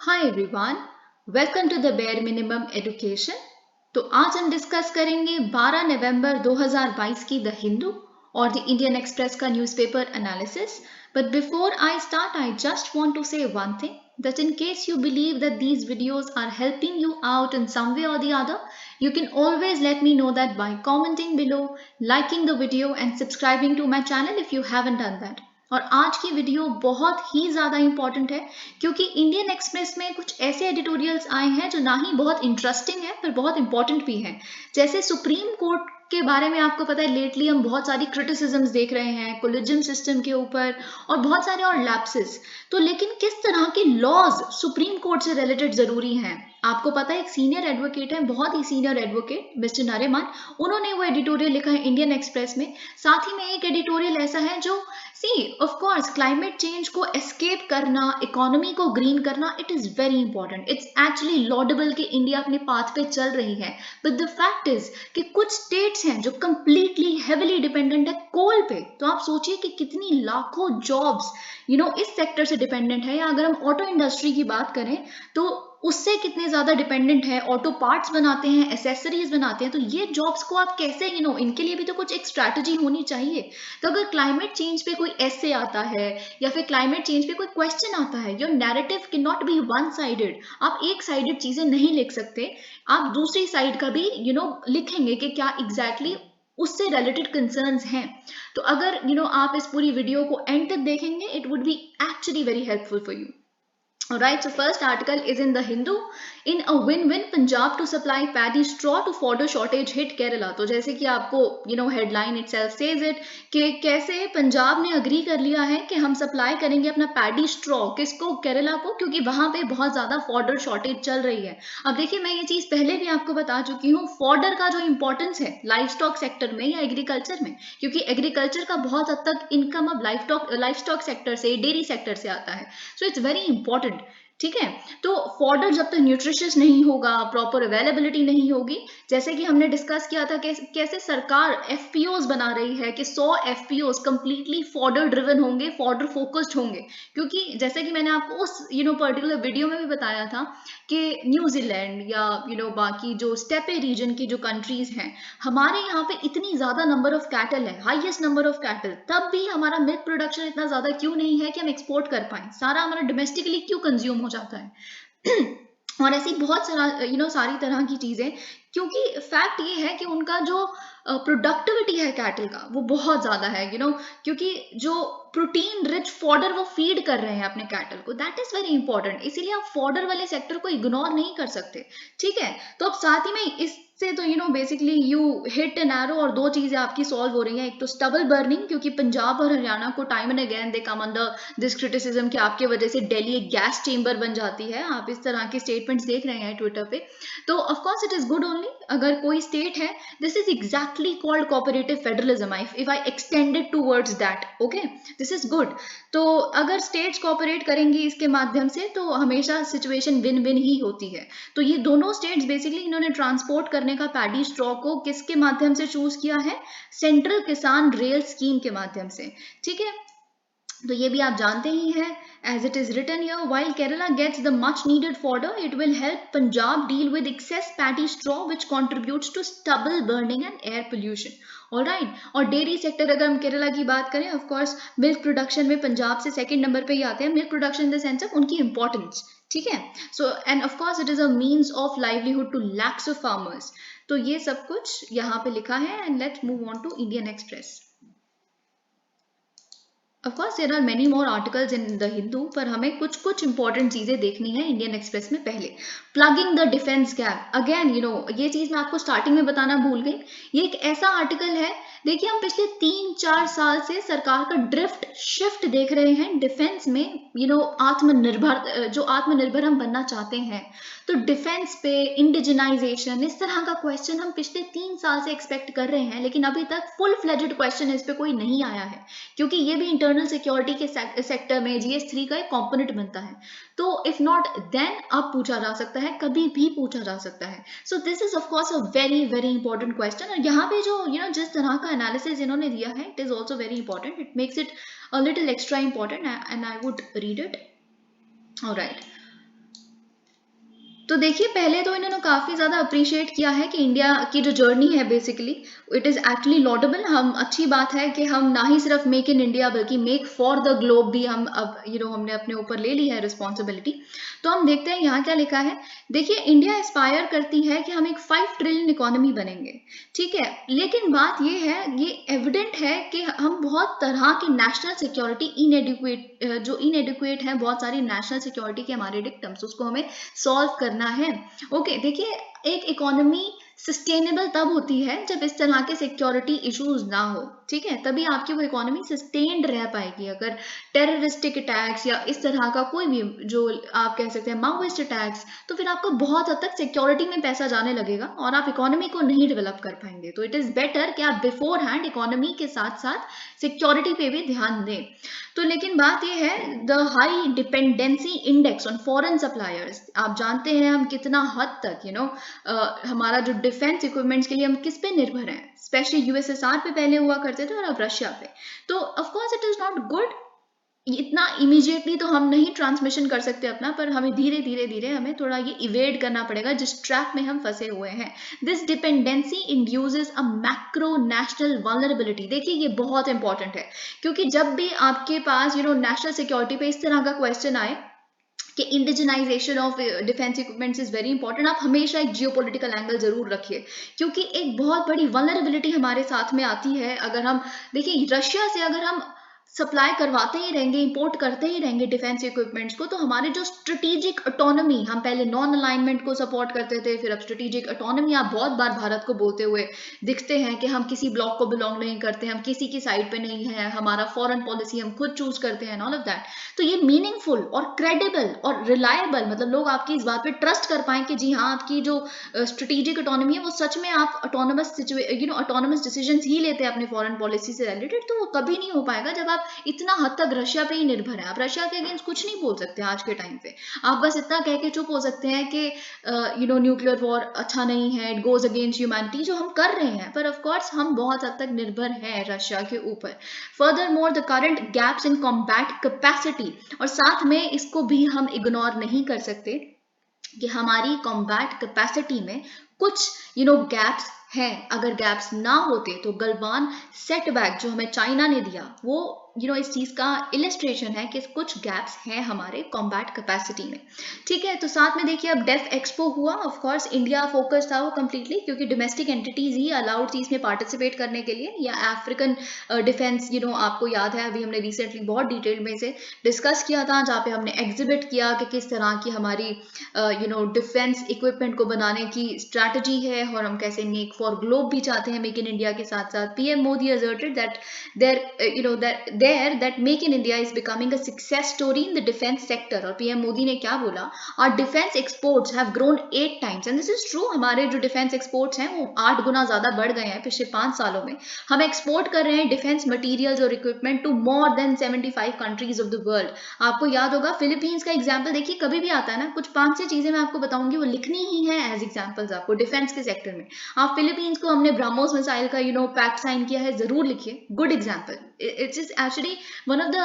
Hi everyone, welcome to the bare minimum education. तो आज हम डिस्कस करेंगे 12 नवंबर 2022 की द हिंदू और द इंडियन एक्सप्रेस का newspaper analysis. But before I start, I just want to say one thing that in case you believe that these videos are helping you out in some way or the other, you can always let me know that by commenting below, liking the video and subscribing to my channel if you haven't done that. और आज की video बहुत ही ज़्यादा important है क्योंकि Indian express में कुछ ऐसे एडिटोरियल्स आए हैं जो ना ही बहुत इंटरेस्टिंग है पर बहुत इंपॉर्टेंट भी हैं। जैसे सुप्रीम कोर्ट के बारे में आपको पता है, लेटली हम बहुत सारी क्रिटिसिज्म्स देख रहे हैं कोलिजियम सिस्टम के ऊपर और बहुत सारे और लैप्सेस। तो लेकिन किस तरह के लॉज सुप्रीम कोर्ट से रिलेटेड जरूरी हैं? आपको पता है, एक सीनियर एडवोकेट है, बहुत ही सीनियर एडवोकेट मिस्टर नरेमान, उन्होंने वो एडिटोरियल लिखा है इंडियन एक्सप्रेस में। साथ ही में एक एडिटोरियल ऐसा है जो ऑफ कोर्स क्लाइमेट चेंज को एस्केप करना, इकोनॉमी को ग्रीन करना, it is very important. It's actually laudable कि इंडिया अपने पाथ पे चल रही है, बट द फैक्ट इज कि कुछ स्टेट्स हैं जो कंप्लीटली हेविली डिपेंडेंट है कोल पे। तो आप सोचिए कि कितनी लाखों जॉब्स इस सेक्टर से डिपेंडेंट है। या अगर हम ऑटो इंडस्ट्री की बात करें तो उससे कितने ज्यादा डिपेंडेंट है, ऑटो पार्ट्स बनाते हैं, एसेसरीज बनाते हैं। तो ये जॉब्स को आप कैसे इनके लिए भी तो कुछ एक स्ट्रैटेजी होनी चाहिए। तो अगर क्लाइमेट चेंज पे कोई ऐसे आता है या फिर क्लाइमेट चेंज पे कोई क्वेश्चन आता है, your narrative can not be one sided. आप एक साइडेड चीजें नहीं लिख सकते, आप दूसरी साइड का भी लिखेंगे कि क्या एग्जैक्टली उससे रिलेटेड कंसर्न्स हैं। तो अगर आप इस पूरी वीडियो को एंड तक देखेंगे, it would B actually very helpful for you. Alright, so first article is in the Hindu. In a win-win, Punjab to supply paddy straw to fodder shortage hit Kerala. तो जैसे कि आपको headline itself says it कि कैसे पंजाब ने agree कर लिया है कि हम सप्लाई करेंगे अपना पैडी स्ट्रॉ किसको, केरला को, क्योंकि वहां पे बहुत ज्यादा फॉडर शॉर्टेज चल रही है। अब देखिए, मैं ये चीज पहले भी आपको बता चुकी हूँ, फॉडर का जो इंपॉर्टेंस है लाइफ स्टॉक सेक्टर में या एग्रीकल्चर में, क्योंकि एग्रीकल्चर का बहुत हद तक इनकम अब लाइफ स्टॉक सेक्टर से, डेयरी सेक्टर से आता है। So it's very important. ठीक है, तो फॉडर जब तक न्यूट्रिशियस नहीं होगा, प्रॉपर अवेलेबिलिटी नहीं होगी, जैसे कि हमने डिस्कस किया था कि कैसे सरकार एफपीओज बना रही है कि 100 एफपीओज कंप्लीटली फॉडर ड्रिवन होंगे, फॉडर फोकस्ड होंगे। क्योंकि जैसे कि मैंने आपको उस पर्टिकुलर वीडियो में भी बताया था कि न्यूजीलैंड या बाकी जो स्टेपे रीजन की जो कंट्रीज हैं, हमारे यहाँ पे इतनी ज्यादा नंबर ऑफ कैटल है, हाईएस्ट नंबर ऑफ कैटल, तब भी हमारा मिल्क प्रोडक्शन इतना ज्यादा क्यों नहीं है कि हम एक्सपोर्ट कर पाए? सारा हमारा डोमेस्टिकली क्यों कंज्यूम हो जाता है? और ऐसी बहुत सारा सारी तरह की चीजें, क्योंकि फैक्ट ये है कि उनका जो प्रोडक्टिविटी है कैटल का वो बहुत ज्यादा है, क्योंकि जो प्रोटीन रिच फॉडर वो फीड कर रहे हैं अपने कैटल को, दैट इज वेरी इंपॉर्टेंट। इसीलिए आप फॉडर वाले सेक्टर को इग्नोर नहीं कर सकते। ठीक है, तो अब साथ ही में इससे तो basically you hit an arrow और दो चीजें आपकी सॉल्व हो रही हैं। एक तो स्टबल बर्निंग, क्योंकि पंजाब और हरियाणा को time and again they come under this criticism कि आपके वजह से दिल्ली एक गैस चेंबर बन जाती है। आप इस तरह के स्टेटमेंट्स देख रहे हैं ट्विटर पे, तो of course it is good only अगर कोई स्टेट है। This is exactly called cooperative federalism if I extended towards that. Okay, this is good. तो अगर स्टेट्स कोऑपरेट करेंगी इसके माध्यम से तो हमेशा सिचुएशन विन विन ही होती है। तो ये दोनों स्टेट्स बेसिकली इन्होंने ट्रांसपोर्ट करने का पैडी स्ट्रॉ को किसके माध्यम से चूज किया है? सेंट्रल किसान रेल स्कीम के माध्यम से। ठीक है, तो ये भी आप जानते ही हैं। As it is written here, while Kerala gets the much needed fodder, it will help Punjab deal with excess paddy straw which contributes to stubble burning and air pollution. Alright, और डेयरी सेक्टर अगर हम केरला की बात करें, of course milk production में पंजाब से second number पे ही आते हैं। Milk production in the sense of उनकी इंपॉर्टेंस। ठीक है, so and of course it is a means of livelihood to lakhs of farmers. तो ये सब कुछ यहाँ पे लिखा है। And let's move on to Indian Express. Of course, there are many more articles in the Hindu, पर हमें कुछ कुछ इंपॉर्टेंट चीजें देखनी है इंडियन एक्सप्रेस में। पहले plugging the defence gap, again ये चीज मैं आपको स्टार्टिंग में बताना भूल गई। ये एक ऐसा आर्टिकल है, देखिए हम पिछले 3-4 साल से सरकार का ड्रिफ्ट शिफ्ट देख रहे हैं डिफेंस में। आत्मनिर्भर, जो आत्मनिर्भर हम बनना चाहते हैं, तो डिफेंस पे इंडिजिनाइजेशन, इस तरह का क्वेश्चन हम पिछले 3 साल से एक्सपेक्ट कर रहे हैं, लेकिन अभी तक फुल फ्लेजेड क्वेश्चन इस पे कोई नहीं आया है, क्योंकि ये भी इंटरनल सिक्योरिटी के सेक्टर में GS3 का एक कंपोनेंट बनता है। तो इफ नॉट देन अब पूछा जा सकता है, कभी भी पूछा जा सकता है। सो this is of course a very very important question. और यहाँ पे जो जिस तरह का एनालिसिस इन्होंने दिया है, it is also very important, it makes it a little extra important and I would read it. Alright, तो देखिए, पहले तो इन्होंने काफ़ी ज़्यादा अप्रिशिएट किया है कि इंडिया की जो जर्नी है basically it is actually laudable. हम अच्छी बात है कि हम ना ही सिर्फ मेक इन इंडिया बल्कि मेक फॉर द ग्लोब भी हम अब हमने अपने ऊपर ले ली है रिस्पॉन्सिबिलिटी। तो हम देखते हैं यहाँ क्या लिखा है। देखिए, इंडिया एस्पायर करती है कि हम एक 5 ट्रिलियन इकोनॉमी बनेंगे, ठीक है। लेकिन बात ये है, ये एविडेंट है कि हम बहुत तरह की नेशनल सिक्योरिटी इनएडिक्वेट है, बहुत सारी नेशनल सिक्योरिटी के हमारे डिक्टम्स, उसको हमें सॉल्व करना है। ओके, देखिए, एक इकोनॉमी सस्टेनेबल तब होती है जब इस तरह के सिक्योरिटी इश्यूज ना हो, ठीक है, तभी आपकी वो इकोनॉमी सस्टेन्ड रह पाएगी। अगर टेररिस्टिक अटैक्स या इस तरह का कोई भी जो आप कह सकते हैं माओइस्ट अटैक्स, तो फिर आपको बहुत हद तक सिक्योरिटी में पैसा जाने लगेगा और आप इकोनॉमी को नहीं डेवलप कर पाएंगे। तो इट इज़ बेटर कि आप बिफोर हैंड इकोनॉमी के साथ साथ सिक्योरिटी पे भी ध्यान दें। तो लेकिन बात यह है, the high dependency index on foreign suppliers, आप जानते हैं हम कितना हद तक हमारा जो डिफेंस इक्विपमेंट्स के लिए हम किस पे निर्भर हैं, स्पेशली यूएसएसआर पे पहले हुआ करते थे और अब रशिया पे। तो of course it is not good, इतना इमीडिएटली तो हम नहीं ट्रांसमिशन कर सकते अपना, पर हमें धीरे धीरे धीरे हमें थोड़ा ये इवेड करना पड़ेगा जिस ट्रैप में हम फंसे हुए हैं। This dependency induces a macro national vulnerability. देखिए, ये बहुत इंपॉर्टेंट है, क्योंकि जब भी आपके पास नेशनल सिक्योरिटी पे इस तरह का क्वेश्चन आए कि indigenisation of defence equipments is very important, आप हमेशा एक जियोपॉलिटिकल एंगल जरूर रखिए, क्योंकि एक बहुत बड़ी वल्नरेबिलिटी हमारे साथ में आती है अगर हम देखिए रशिया से अगर हम सप्लाई करवाते ही रहेंगे, इंपोर्ट करते ही रहेंगे डिफेंस इक्विपमेंट्स को, तो हमारे जो स्ट्रेटेजिक ऑटोनॉमी, हम पहले नॉन अलाइनमेंट को सपोर्ट करते थे, फिर अब स्ट्रेटेजिक ऑटोनॉमी आप बहुत बार भारत को बोलते हुए दिखते हैं कि हम किसी ब्लॉक को बिलोंग नहीं करते, हम किसी की साइड पे नहीं है, हमारा फॉरेन पॉलिसी हम खुद चूज करते हैं, ऑल ऑफ दैट। तो ये मीनिंगफुल और क्रेडिबल और रिलायबल, मतलब लोग आपकी इस बात पे ट्रस्ट कर पाएं कि जी हाँ, आपकी जो स्ट्रेटेजिक ऑटोनॉमी है वो सच में आप ऑटोनोमस डिसीजंस ही लेते हैं अपने फॉरेन पॉलिसी से रिलेटेड, तो वो कभी नहीं हो पाएगा जब आप इतना हद तक रशिया पे ही निर्भर है। आप रशिया के अगेंस्ट कुछ नहीं बोल सकते आज के टाइम पे, आप बस इतना कह के चुप हो सकते हैं कि न्यूक्लियर वॉर अच्छा नहीं है, इट गोज अगेंस्ट ह्यूमैनिटी, जो हम कर रहे हैं, पर ऑफ कोर्स हम बहुत हद तक निर्भर हैं रशिया के ऊपर। Further more the current gaps in combat capacity, और साथ में इसको भी हम इग्नोर नहीं कर सकते कि हमारी कॉम्बैट कैपेसिटी में कुछ गैप्स हैं। अगर गैप्स ना होते तो गलवान सेटबैक जो हमें चाइना ने दिया, वो इस चीज का इलिस्ट्रेशन है कि कुछ गैप्स हैं हमारे कॉम्बैट कैपेसिटी में, ठीक है। तो साथ में देखिए, अब डेफ एक्सपो हुआ, ऑफ कोर्स इंडिया फोकस था वो कंप्लीटली, क्योंकि डोमेस्टिक एंटिटीज ही अलाउड थी इसमें पार्टिसिपेट करने के लिए, या अफ्रीकन डिफेंस, आपको याद है अभी हमने रिसेंटली बहुत डिटेल में से डिस्कस किया था, जहाँ पे हमने एग्जिबिट किया कि किस तरह की हमारी डिफेंस इक्विपमेंट को बनाने की स्ट्रैटेजी है, और हम कैसे मेक फॉर ग्लोब भी चाहते हैं मेक इन इंडिया के साथ साथ। PM Modi asserted that that make in India is becoming a success story in the defense sector। और पीएम मोदी ने क्या बोला, our defense exports have grown 8 times and this is true। हमारे जो डिफेंस एक्सपोर्ट्स हैं वो 8 गुना ज्यादा बढ़ गए हैं पिछले 5 सालों में। हम एक्सपोर्ट कर रहे हैं डिफेंस मटेरियल्स और equipment to more than 75 countries of the world. आपको याद होगा फिलीपींस का एग्जाम्पल देखिए, कभी भी आता है ना, कुछ 5-6 चीजें मैं आपको बताऊंगी, वो लिखनी ही है एज एग्जाम्पल्स आपको डिफेंस के सेक्टर में। आप फिलीपींस को हमने ब्रह्मोस मिसाइल का पैक्ट साइन किया है, जरूर लिखिए, good example, it's is actually one of the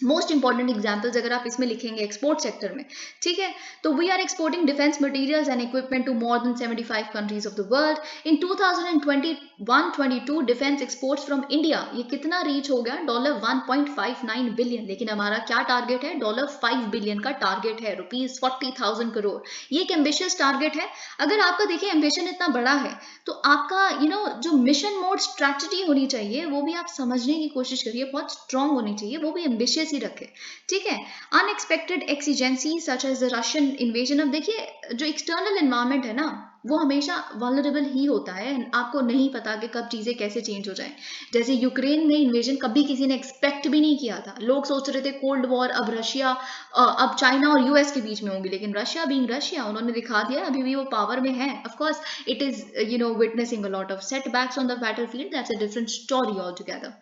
most important examples अगर आप इसमें लिखेंगे एक्सपोर्ट सेक्टर में, ठीक है। तो we are exporting defence materials and equipment to more than 75 countries of the world. In 2021-22 defence exports from India, ये कितना रीच हो गया, $1.59 बिलियन, लेकिन हमारा क्या टारगेट है, $5 बिलियन का टारगेट है, ₹40,000 करोड़। ये एक एम्बिशियस टारगेट है। अगर आपका देखिए एम्बिशन इतना बड़ा है, तो आपका जो मिशन मोड स्ट्रैटेजी होनी चाहिए वो भी आप समझने की कोशिश करिए, बहुत स्ट्रांग होनी चाहिए, वो भी एम्बिशियस ही रखे, ठीक है। Unexpected exigency such as the Russian invasion. अब देखिए, जो एक्सटर्नल एनवायरनमेंट है ना, वो हमेशा वल्नरेबल ही होता है, आपको नहीं पता कि कब चीजें कैसे चेंज हो जाएं। जैसे यूक्रेन में इन्वेजन कभी किसी ने एक्सपेक्ट भी नहीं किया था, लोग सोच रहे थे कोल्ड वॉर अब रशिया अब चाइना और यूएस के बीच में होंगी, लेकिन रशिया बीइंग रशिया, उन्होंने दिखा दिया अभी भी वो पावर में है। Of course it is witnessing a lot of setbacks on the battlefield, that's a different story all together.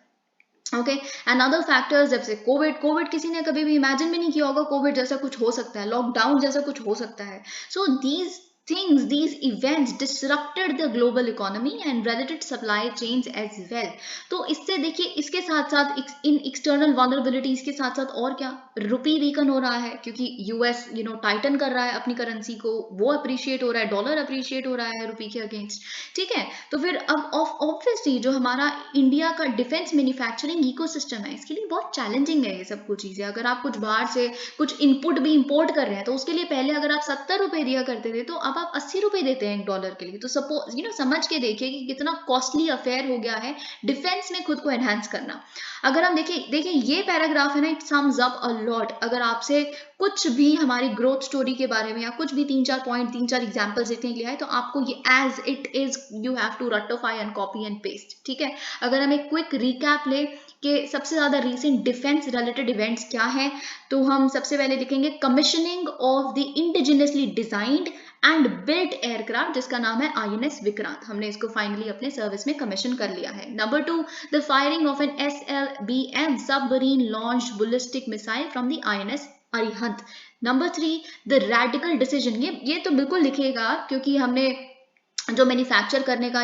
Okay, and other factors जैसे कोविड किसी ने कभी भी इमेजिन भी नहीं किया होगा कोविड जैसा कुछ हो सकता है, लॉकडाउन जैसा कुछ हो सकता है। So these things, these events disrupted the global economy and related supply chains as well. तो इससे देखिए, इसके साथ साथ इन एक्सटर्नल वल्नरेबिलिटीज के साथ साथ और क्या, रुपी वीकन हो रहा है क्योंकि यूएस टाइटन कर रहा है अपनी करेंसी को, वो अप्रिशिएट हो रहा है, डॉलर अप्रिशिएट हो रहा है रुपी के अगेंस्ट, ठीक है। तो फिर अब ऑब्वियसली जो हमारा इंडिया का डिफेंस मैन्युफैक्चरिंग इकोसिस्टम है, इसके लिए बहुत चैलेंजिंग है ये सब कुछ चीजें। अगर आप कुछ बाहर से कुछ इनपुट भी इंपोर्ट कर रहे हैं तो उसके लिए पहले अगर आप 70 रुपए दिया करते थे तो अब आप 80 रुपए देते हैं $1 के लिए। तो सपोज समझ के देखिए कि कितना कॉस्टली अफेयर हो गया है डिफेंस में खुद को एनहांस करना। अगर हम देखिए ये पैराग्राफ है ना, it sums up a lot. अगर आपसे कुछ भी हमारी ग्रोथ स्टोरी के बारे में या कुछ भी 3-4 पॉइंट 3-4 एग्जांपल्स देखने के लिए है तो आपको ये as it is you have to ratify and copy and paste, ठीक है। अगर हम एक क्विक रिकैप ले कि सबसे ज्यादा रीसेंट डिफेंस रिलेटेड इवेंट्स क्या है, तो हम सबसे पहले लिखेंगे commissioning of the indigenously designed and built aircraft, जिसका नाम है INS विक्रांत। हमने इसको फाइनली अपने सर्विस में कमीशन कर लिया है। Number 2, the firing of an SLBM submarine launch ballistic missile from the INS Arihant. Number 3, the radical decision, ये तो बिल्कुल लिखिएगा क्योंकि हमने जो मैन्युफैक्चर करने का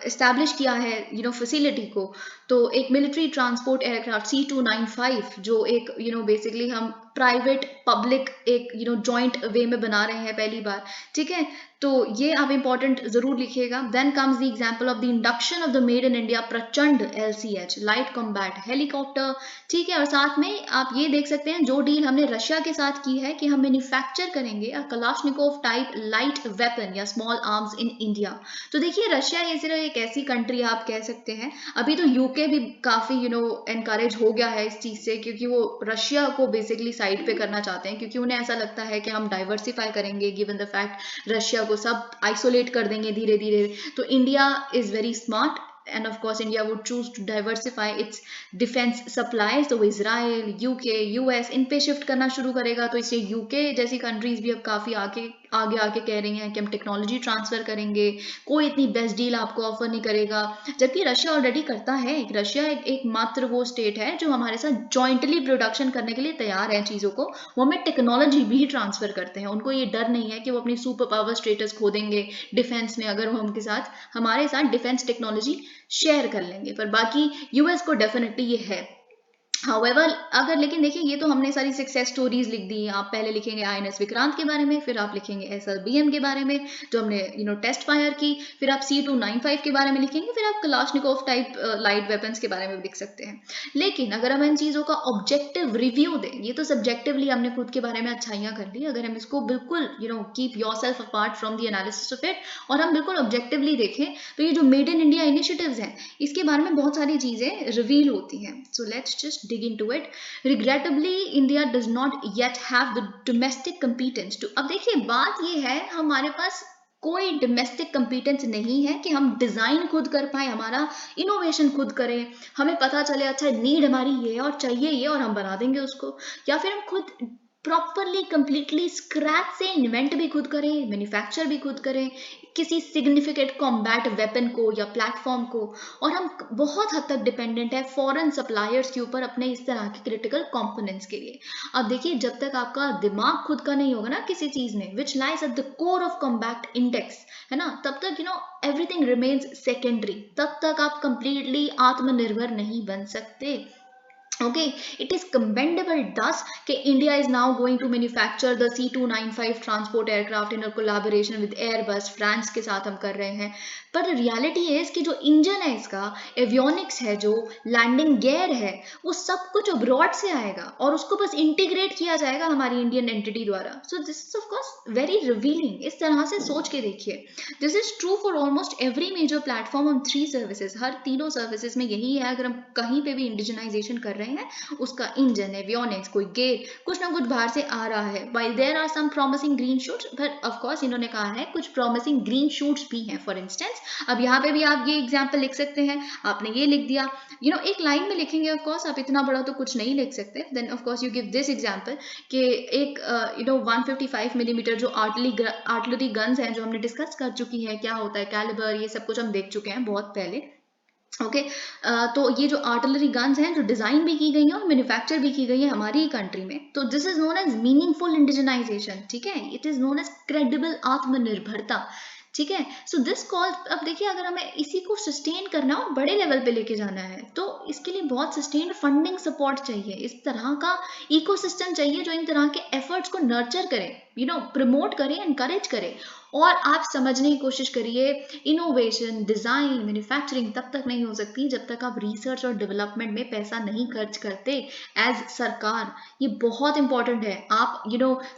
एस्टैब्लिश किया है फैसिलिटी को, तो एक मिलिट्री ट्रांसपोर्ट एयरक्राफ्ट C295 जो एक बेसिकली हम प्राइवेट पब्लिक एक जॉइंट वे में बना रहे हैं पहली बार, ठीक है। तो ये आप इंपॉर्टेंट जरूर लिखिएगा। Then comes the example of the induction of the made in India Prachand LCH light combat helicopter, ठीक है। और साथ में आप ये देख सकते हैं जो डील हमने रशिया के साथ की है कि हम मैन्युफैक्चर करेंगे कलाशनिकोव टाइप लाइट वेपन या स्मॉल आर्म्स इन इंडिया। तो देखिए रशिया ये सिर्फ एक ऐसी कंट्री आप कह सकते हैं, अभी तो यूके भी काफी एनकरेज हो गया है इस चीज से, क्योंकि वो रशिया को बेसिकली साइड पे करना चाहते हैं, क्योंकि उन्हें ऐसा लगता है कि हम डाइवर्सिफाई करेंगे गिवन द फैक्ट रशिया को सब आइसोलेट कर देंगे धीरे धीरे। तो India is very smart and of course India would choose to diversify its defense supplies। तो इजराइल, यूके, यूएस इन पे शिफ्ट करना शुरू करेगा। तो इससे यूके जैसी कंट्रीज भी अब काफी आगे आगे कह रही हैं कि हम टेक्नोलॉजी ट्रांसफर करेंगे, कोई इतनी बेस्ट डील आपको ऑफर नहीं करेगा, जबकि रशिया ऑलरेडी करता है। रशिया एक मात्र वो स्टेट है जो हमारे साथ जॉइंटली प्रोडक्शन करने के लिए तैयार है चीजों को, वो हमें टेक्नोलॉजी भी ट्रांसफर करते हैं। उनको ये डर नहीं है कि वो अपनी सुपर पावर स्टेटस खो देंगे डिफेंस में अगर वो हमारे साथ डिफेंस टेक्नोलॉजी शेयर कर लेंगे। पर बाकी यूएस को डेफिनेटली ये है। हाउएवर अगर लेकिन देखिए ये तो हमने सारी सक्सेस स्टोरीज लिख दी। आप पहले लिखेंगे INS विक्रांत के बारे में, फिर आप लिखेंगे SLBM के बारे में जो हमने टेस्ट फायर की, फिर आप C295 के बारे में लिखेंगे, फिर आप कलाशनिकोव टाइप लाइट वेपन्स के बारे में भी लिख सकते हैं। लेकिन अगर हम इन चीज़ों का ऑब्जेक्टिव रिव्यू दें, ये तो सब्जेक्टिवली हमने खुद के बारे में अच्छाइयाँ कर ली, अगर हम इसको बिल्कुल keep your self apart from the analysis of it और हम बिल्कुल ऑब्जेक्टिवली देखें तो ये जो मेड इन इंडिया इनिशिएटिव्स हैं इसके बारे में बहुत सारी चीज़ें रिवील होती हैं। So let's just dig into it. Regrettably, India does not yet have the domestic competence to। अब देखिए बात ये है हमारे पास कोई डोमेस्टिक कंपिटेंस नहीं है कि हम डिजाइन खुद कर पाए, हमारा इनोवेशन खुद करें, हमें पता चले अच्छा नीड हमारी ये और चाहिए ये और हम बना देंगे उसको, या फिर हम खुद प्रॉपरली कंप्लीटली स्क्रैच से इन्वेंट भी खुद करें, मैन्युफैक्चर भी खुद करें किसी सिग्निफिकेंट कॉम्बैट वेपन को या प्लेटफॉर्म को, और हम बहुत हद तक डिपेंडेंट है फॉरेन सप्लायर्स के ऊपर अपने इस तरह के क्रिटिकल कंपोनेंट्स के लिए। अब देखिए जब तक आपका दिमाग खुद का नहीं होगा ना किसी चीज में, which lies at the core of combat index, है ना, तब तक एवरीथिंग रिमेन्स सेकेंडरी, तब तक आप कंप्लीटली आत्मनिर्भर नहीं बन सकते। Okay, it is commendable thus that India is now going to manufacture the C295 transport aircraft in a collaboration with Airbus, France के साथ हम कर रहे हैं। पर रियलिटी है इसकी जो इंजन है, इसका एवियोनिक्स है, जो लैंडिंग गियर है, वो सब कुछ अब्रॉड से आएगा और उसको बस इंटीग्रेट किया जाएगा हमारी इंडियन एंटिटी द्वारा। So this is of course very revealing. इस तरह से सोच के देखिए, this is true for almost every major platform on 3 services. हर तीनों सर्विसेज में यही है। अगर हम कहीं पे भी इंडिजनाइजेशन कर रहे हैं, उसका इंजन, एवियोनिक्स, कोई गेट, कुछ ना कुछ बाहर से आ रहा है। While there are some promising green shoots, but of course इन्होंने कहा है कुछ प्रॉमिसिंग ग्रीन शूट्स भी हैं। फॉर इंस्टेंस अब यहाँ पे भी आप ये एग्जाम्पल लिख सकते हैं, आपने ये लिख दिया, एक लाइन में लिखेंगे, ऑफ कोर्स आप इतना बड़ा तो कुछ नहीं लिख सकते। Then of course you give this example कि एक 155 मिलीमीटर जो आर्टिलरी गन्स हैं जो हमने डिस्कस कर चुकी है, क्या होता है कैलिबर, ये सब कुछ हम देख चुके हैं बहुत पहले। ओके तो ये जो आर्टिलरी गन्स हैं जो डिज़ाइन भी की गई हैं और मैन्युफैक्चर भी की गई है हमारी ही कंट्री में, तो this is known as meaningful indigenisation, ठीक है, it is known as credible आत्मनिर्भरता, ठीक है। सो दिस कॉल, अब देखिए अगर हमें इसी को सस्टेन करना और बड़े लेवल पे लेके जाना है तो इसके लिए बहुत सस्टेन फंडिंग सपोर्ट चाहिए, इस तरह का इकोसिस्टम चाहिए जो इन तरह के एफर्ट्स को नर्चर करे, प्रमोट करे, एनकरेज करे। और आप समझने की कोशिश करिए, इनोवेशन, डिज़ाइन, मैन्युफैक्चरिंग तब तक नहीं हो सकती जब तक आप रिसर्च और डेवलपमेंट में पैसा नहीं खर्च करते एज सरकार। ये बहुत इंपॉर्टेंट है। आप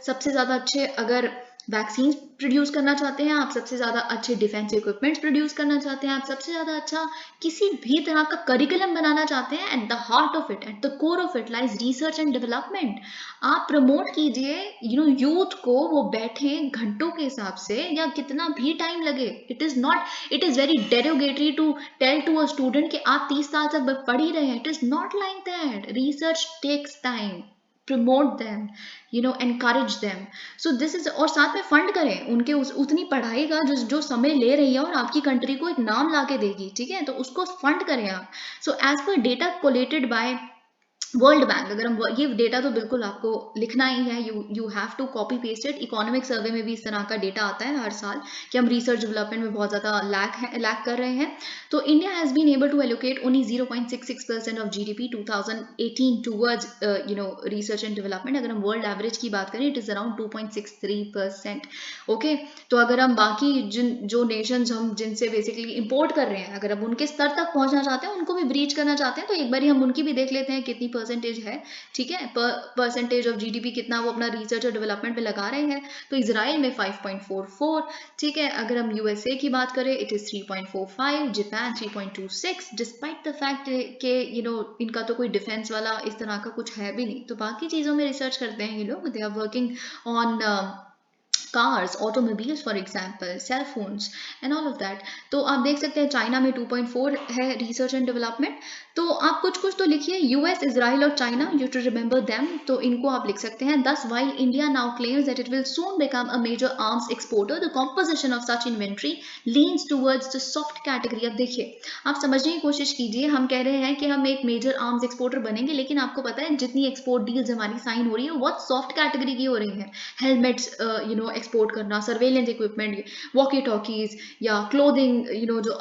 सबसे ज़्यादा अच्छे अगर वैक्सीन प्रोड्यूस करना चाहते हैं, आप सबसे ज़्यादा अच्छे डिफेंस इक्विपमेंट्स प्रोड्यूस करना चाहते हैं, आप सबसे ज़्यादा अच्छा किसी भी तरह का करिकुलम बनाना चाहते हैं, at the heart of it, at the core of it lies research and development. आप प्रमोट कीजिए यूथ को, वो बैठे घंटों के हिसाब से या कितना भी टाइम लगे, it is very derogatory to tell to a student कि आप 30 साल तक पढ़ ही रहे हैं। It is not like that, research takes time, promote them, encourage them. So this is, और साथ में फंड करें उनके उतनी पढ़ाई का जो समय ले रही है और आपकी कंट्री को एक नाम ला के देगी, ठीक है, तो उसको फंड करें आप। So as per data collated by World Bank, अगर हम ये डेटा तो बिल्कुल आपको लिखना ही है, you have to copy paste it. Economic survey में भी इस तरह का डेटा आता है हर साल कि हम रिसर्च डेवलपमेंट में बहुत ज़्यादा लैक कर रहे हैं। तो India has been able to allocate only 0.66% of GDP 2018 towards research and development. अगर हम वर्ल्ड एवरेज की बात करें, इट इज़ अराउंड 2.63%। ओके, तो अगर हम बाकी जो नेशंस हम जिनसे बेसिकली इंपोर्ट कर रहे हैं, अगर हम उनके स्तर तक पहुंचना चाहते हैं, उनको भी ब्रीच करना चाहते हैं, तो एक बार हम उनकी भी देख लेते हैं कितनी परसेंटेज है, ठीक है, परसेंटेज ऑफ GDP कितना वो अपना रिसर्च और डेवलपमेंट पे लगा रहे हैं। तो इजराइल में 5.44, ठीक है, अगर हम USA की बात करें it is 3.45, Japan 3.26, despite the fact कि इनका तो कोई डिफेंस वाला इस तरह का कुछ है भी नहीं। तो बाकी चीज़ों में रिसर्च करते हैं ये लोग, they are working on cars, automobiles for example, cell phones and all of that। तो आप देख सकते हैं चाइना में 2.4 है रिसर्च एंड डेवलपमेंट। तो आप कुछ कुछ तो लिखिए, US, इजराइल और China, you to remember them, तो इनको आप लिख सकते हैं। Thus while India now claims that it will soon become a major arms exporter, the composition of such inventory leans towards the soft category। अब देखिए, आप समझने की कोशिश कीजिए, हम कह रहे हैं कि हम एक मेजर आर्म्स एक्सपोर्टर बनेंगे, लेकिन आपको पता है जितनी एक्सपोर्ट डील्स हमारी साइन हो रही है बहुत सॉफ्ट कैटेगरी की हो रही है। हेलमेट्स एक्सपोर्ट करना, सर्वेलेंस इक्विपमेंट, वॉकी टॉकीज या क्लोथिंग, जो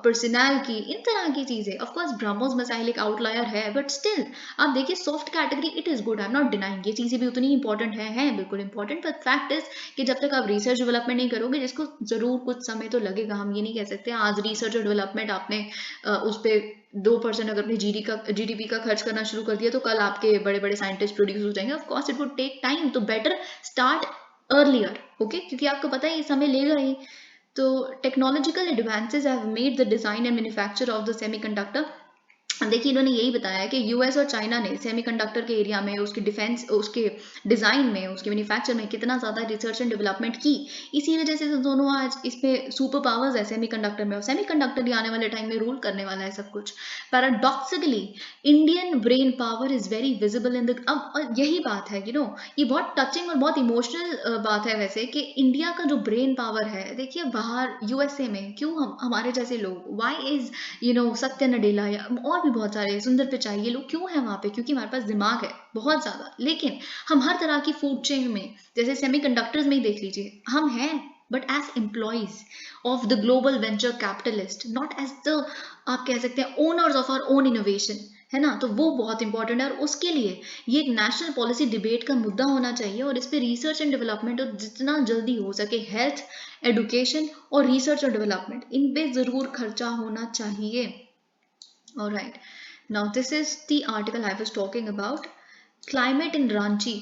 पर्सनल की, इन तरह की चीज़ें। ऑफकोर्स ब्रह्मोस मिसाइल एक आउटलायर है, बट स्टिल आप देखिए soft category, it is good, I am not denying, ये चीज़ें भी उतनी इंपॉर्टेंट है बिल्कुल इंपॉर्टेंट, बट फैक्ट इज कि जब तक आप रिसर्च डेवलपमेंट नहीं करोगे, जिसको ज़रूर कुछ समय तो लगेगा, हम ये नहीं कह सकते आज रिसर्च और डेवलपमेंट आपने उस पर 2% अगर अपने GDP का खर्च करना शुरू कर दिया तो कल आपके बड़े बड़े साइंटिस्ट प्रोड्यूस हो जाएंगे। Of course it would take time, तो बेटर स्टार्ट अर्लियर, ओके, क्योंकि आपको पता है ये समय लेगा ही। तो technological advances have made the design and manufacture of the semiconductor. देखिए इन्होंने यही बताया कि US और चाइना ने सेमीकंडक्टर के एरिया में, उसके डिफेंस, उसके डिज़ाइन में, उसके मैन्युफैक्चर में कितना ज़्यादा रिसर्च एंड डेवलपमेंट की। इसी वजह से दोनों आज इसमें सुपर पावर्स है सेमीकंडक्टर में, और सेमीकंडक्टर ही आने वाले टाइम में रूल करने वाला है सब कुछ। Paradoxically Indian brain power is very visible in the, अब यही बात है ये बहुत टचिंग और बहुत इमोशनल बात है वैसे, कि इंडिया का जो ब्रेन पावर है, देखिए बाहर USA में क्यों हमारे जैसे लोग, वाई इज़ सत्य नडेला या और भी बहुत सारे सुंदर पिचाई, ये लोग क्यों हैं वहाँ पे? क्योंकि हमारे पास दिमाग है बहुत ज़्यादा। लेकिन हम हर तरह की फूड चेन में, जैसे सेमीकंडक्टर्स में ही देख लीजिए, हम हैं but as employees of the global venture capitalist, not as the, आप कह सकते हैं, owners of our own innovation, है ना। तो वो बहुत इंपॉर्टेंट है और उसके लिए ये एक नेशनल पॉलिसी डिबेट का मुद्दा होना चाहिए, और इस पे रिसर्च एंड डेवलपमेंट जितना जल्दी हो सके, हेल्थ, एडुकेशन और रिसर्च और डेवलपमेंट, इन पे ज़रूर खर्चा होना चाहिए। Alright, now this is the article I was talking about, climate in Ranchi।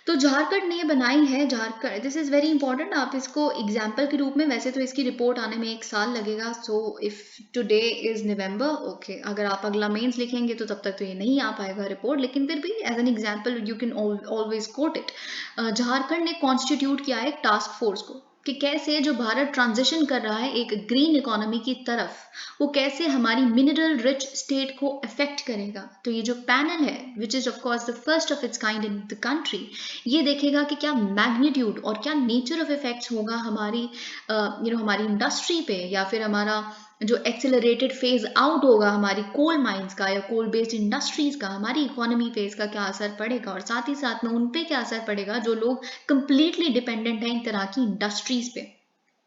तो झारखंड ने बनाई है, Jharkhand, this is very important, आप इसको एग्जाम्पल के रूप में, वैसे तो इसकी रिपोर्ट आने में 1 साल लगेगा, so if today is November, okay, अगर आप अगला मेंस लिखेंगे तो तब तक तो ये नहीं आ पाएगा रिपोर्ट, लेकिन फिर भी as an example you can always quote it. Jharkhand ने कॉन्स्टिट्यूट किया है एक टास्क फोर्स को, कि कैसे जो भारत ट्रांजिशन कर रहा है एक ग्रीन इकोनॉमी की तरफ, वो कैसे हमारी मिनरल रिच स्टेट को अफेक्ट करेगा। तो ये जो पैनल है, which is of course the first of its kind in the country, ये देखेगा कि क्या मैग्नीट्यूड और क्या नेचर ऑफ इफेक्ट्स होगा हमारी हमारी इंडस्ट्री पे, या फिर हमारा जो एक्सेलरेटेड फेज आउट होगा हमारी कोल माइंस का या कोल बेस्ड इंडस्ट्रीज का, हमारी इकोनॉमी पे इसका क्या असर पड़ेगा, और साथ ही साथ में उन पे क्या असर पड़ेगा जो लोग कंप्लीटली डिपेंडेंट हैं इन तरह की इंडस्ट्रीज पे।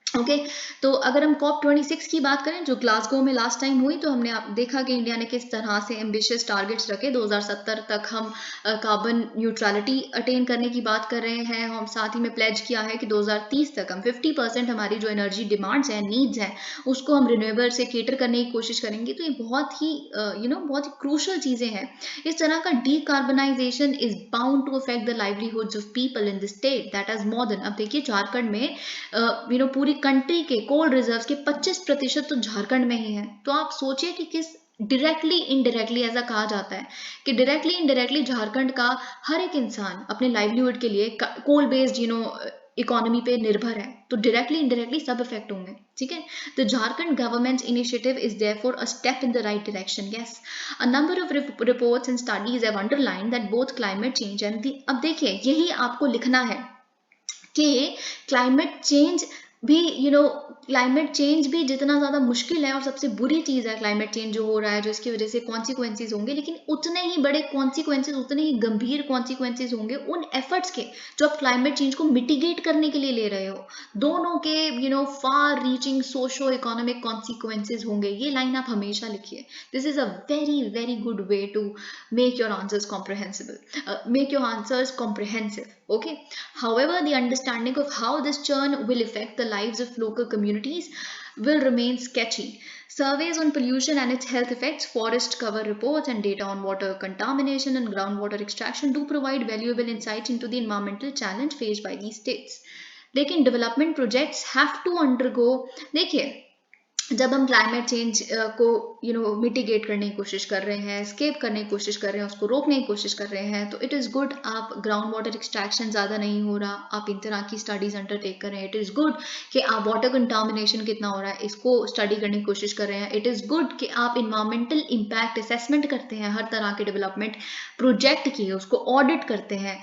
ओके तो अगर हम COP26 की बात करें जो ग्लासगो में लास्ट टाइम हुई, तो हमने देखा कि इंडिया ने किस तरह से एम्बिशियस टारगेट्स रखे। 2070 तक हम कार्बन न्यूट्रलिटी अटेन करने की बात कर रहे हैं। हम साथ ही में प्लेज किया है कि 2030 तक हम 50% हमारी जो एनर्जी डिमांड्स हैं, नीड्स हैं, उसको हम रिन्यूएबल से केटर करने की कोशिश करेंगे। तो ये बहुत ही बहुत ही क्रूशल चीजें हैं। इस तरह का decarbonisation is bound to affect the livelihoods of people in the state that is more than. अब देखिए झारखंड में पूरी कंट्री के कोल रिजर्व्स के 25% तो झारखंड में ही है। तो आप सोचिए कि किस डायरेक्टली इनडायरेक्टली ऐसा कहा जाता है कि डायरेक्टली इनडायरेक्टली झारखंड का हर एक इंसान अपने लाइवलीहुड के लिए कोल बेस्ड इकोनॉमी पे निर्भर है। तो डायरेक्टली इनडायरेक्टली सब इफेक्ट होंगे। ठीक है, तो Jharkhand government initiative is therefore a step in the right direction. Yes, a number of reports and studies have underline that both climate change and अब देखिए यही आपको लिखना है कि क्लाइमेट चेंज भी क्लाइमेट चेंज भी जितना ज़्यादा मुश्किल है और सबसे बुरी चीज़ है क्लाइमेट चेंज जो हो रहा है, जो इसकी वजह से कॉन्सिक्वेंसेज होंगे, लेकिन उतने ही बड़े कॉन्सिक्वेंसेज, उतने ही गंभीर कॉन्सिक्वेंसेज होंगे उन एफर्ट्स के जो आप क्लाइमेट चेंज को मिटिगेट करने के लिए ले रहे हो। दोनों के far reaching socio economic consequences होंगे। ये लाइन आप हमेशा लिखिए। This is a very very good way to make your answers comprehensible, make your answers comprehensive. Okay, however, the understanding of how this churn will affect the lives of local communities will remain sketchy. Surveys on pollution and its health effects, forest cover reports, and data on water contamination and groundwater extraction do provide valuable insight into the environmental challenge faced by these states. लेकिन development projects have to undergo, देखिए जब हम climate change को mitigate करने की कोशिश कर रहे हैं, स्केप करने की कोशिश कर रहे हैं, उसको रोकने की कोशिश कर रहे हैं, तो इट इज़ गुड आप ग्राउंड वाटर एक्सट्रैक्शन ज़्यादा नहीं हो रहा, आप इन तरह की स्टडीज अंडरटेक कर रहे हैं। इट इज़ गुड कि आप वाटर कंटामिनेशन कितना हो रहा है इसको स्टडी करने की कोशिश कर रहे हैं। इट इज़ गुड कि आप इन्वायरमेंटल इम्पैक्ट असेसमेंट करते हैं हर तरह के डेवलपमेंट प्रोजेक्ट की, उसको ऑडिट करते हैं।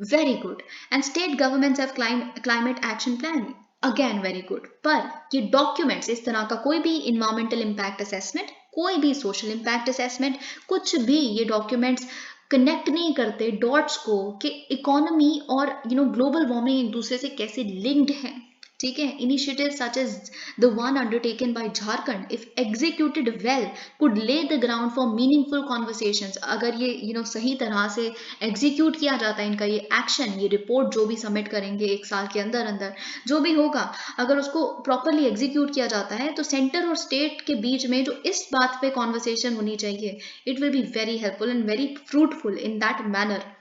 Very good. And state governments have climate action plan, again very good. पर ये डॉक्यूमेंट्स, इस तरह का कोई भी इन्वायरमेंटल इम्पैक्ट असेसमेंट, कोई भी सोशल इम्पैक्ट असेसमेंट, कुछ भी ये डॉक्यूमेंट्स कनेक्ट नहीं करते डॉट्स को कि इकोनॉमी और ग्लोबल वार्मिंग एक दूसरे से कैसे लिंक्ड है। ठीक है, initiatives such as the one undertaken by Jharkhand, if executed well, could lay the ground for meaningful conversations. अगर ये सही तरह से एग्जीक्यूट किया जाता है इनका ये एक्शन, ये रिपोर्ट जो भी सबमिट करेंगे एक साल के अंदर अंदर जो भी होगा, अगर उसको प्रॉपरली एग्जीक्यूट किया जाता है तो सेंटर और स्टेट के बीच में जो इस बात पे कॉन्वर्सेशन होनी चाहिए, it will be very helpful and very fruitful in that manner.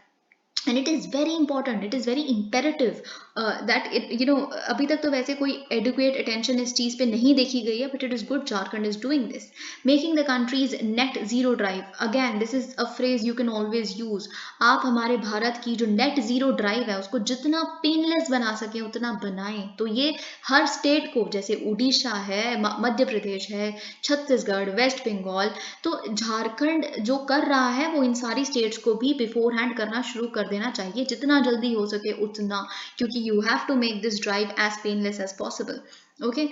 And it is very important, it is very imperative that it अभी तक तो वैसे कोई एडुकेट अटेंशन इस चीज़ पे नहीं देखी गई है, but it is good Jharkhand is doing this. Making the countries net zero drive, again this is a phrase you can always use. आप हमारे भारत की जो नेट जीरो ड्राइव है उसको जितना पेनलेस बना सकें उतना बनाएं। तो ये हर स्टेट को, जैसे उड़ीसा है, मध्य प्रदेश है, छत्तीसगढ़, वेस्ट बंगाल, तो झारखंड जो कर रहा है वो इन सारी स्टेट्स को भी बिफोर हैंड करना शुरू कर देना चाहिए, जितना जल्दी हो सके उतना, क्योंकि you have to make this drive as painless as possible. Okay,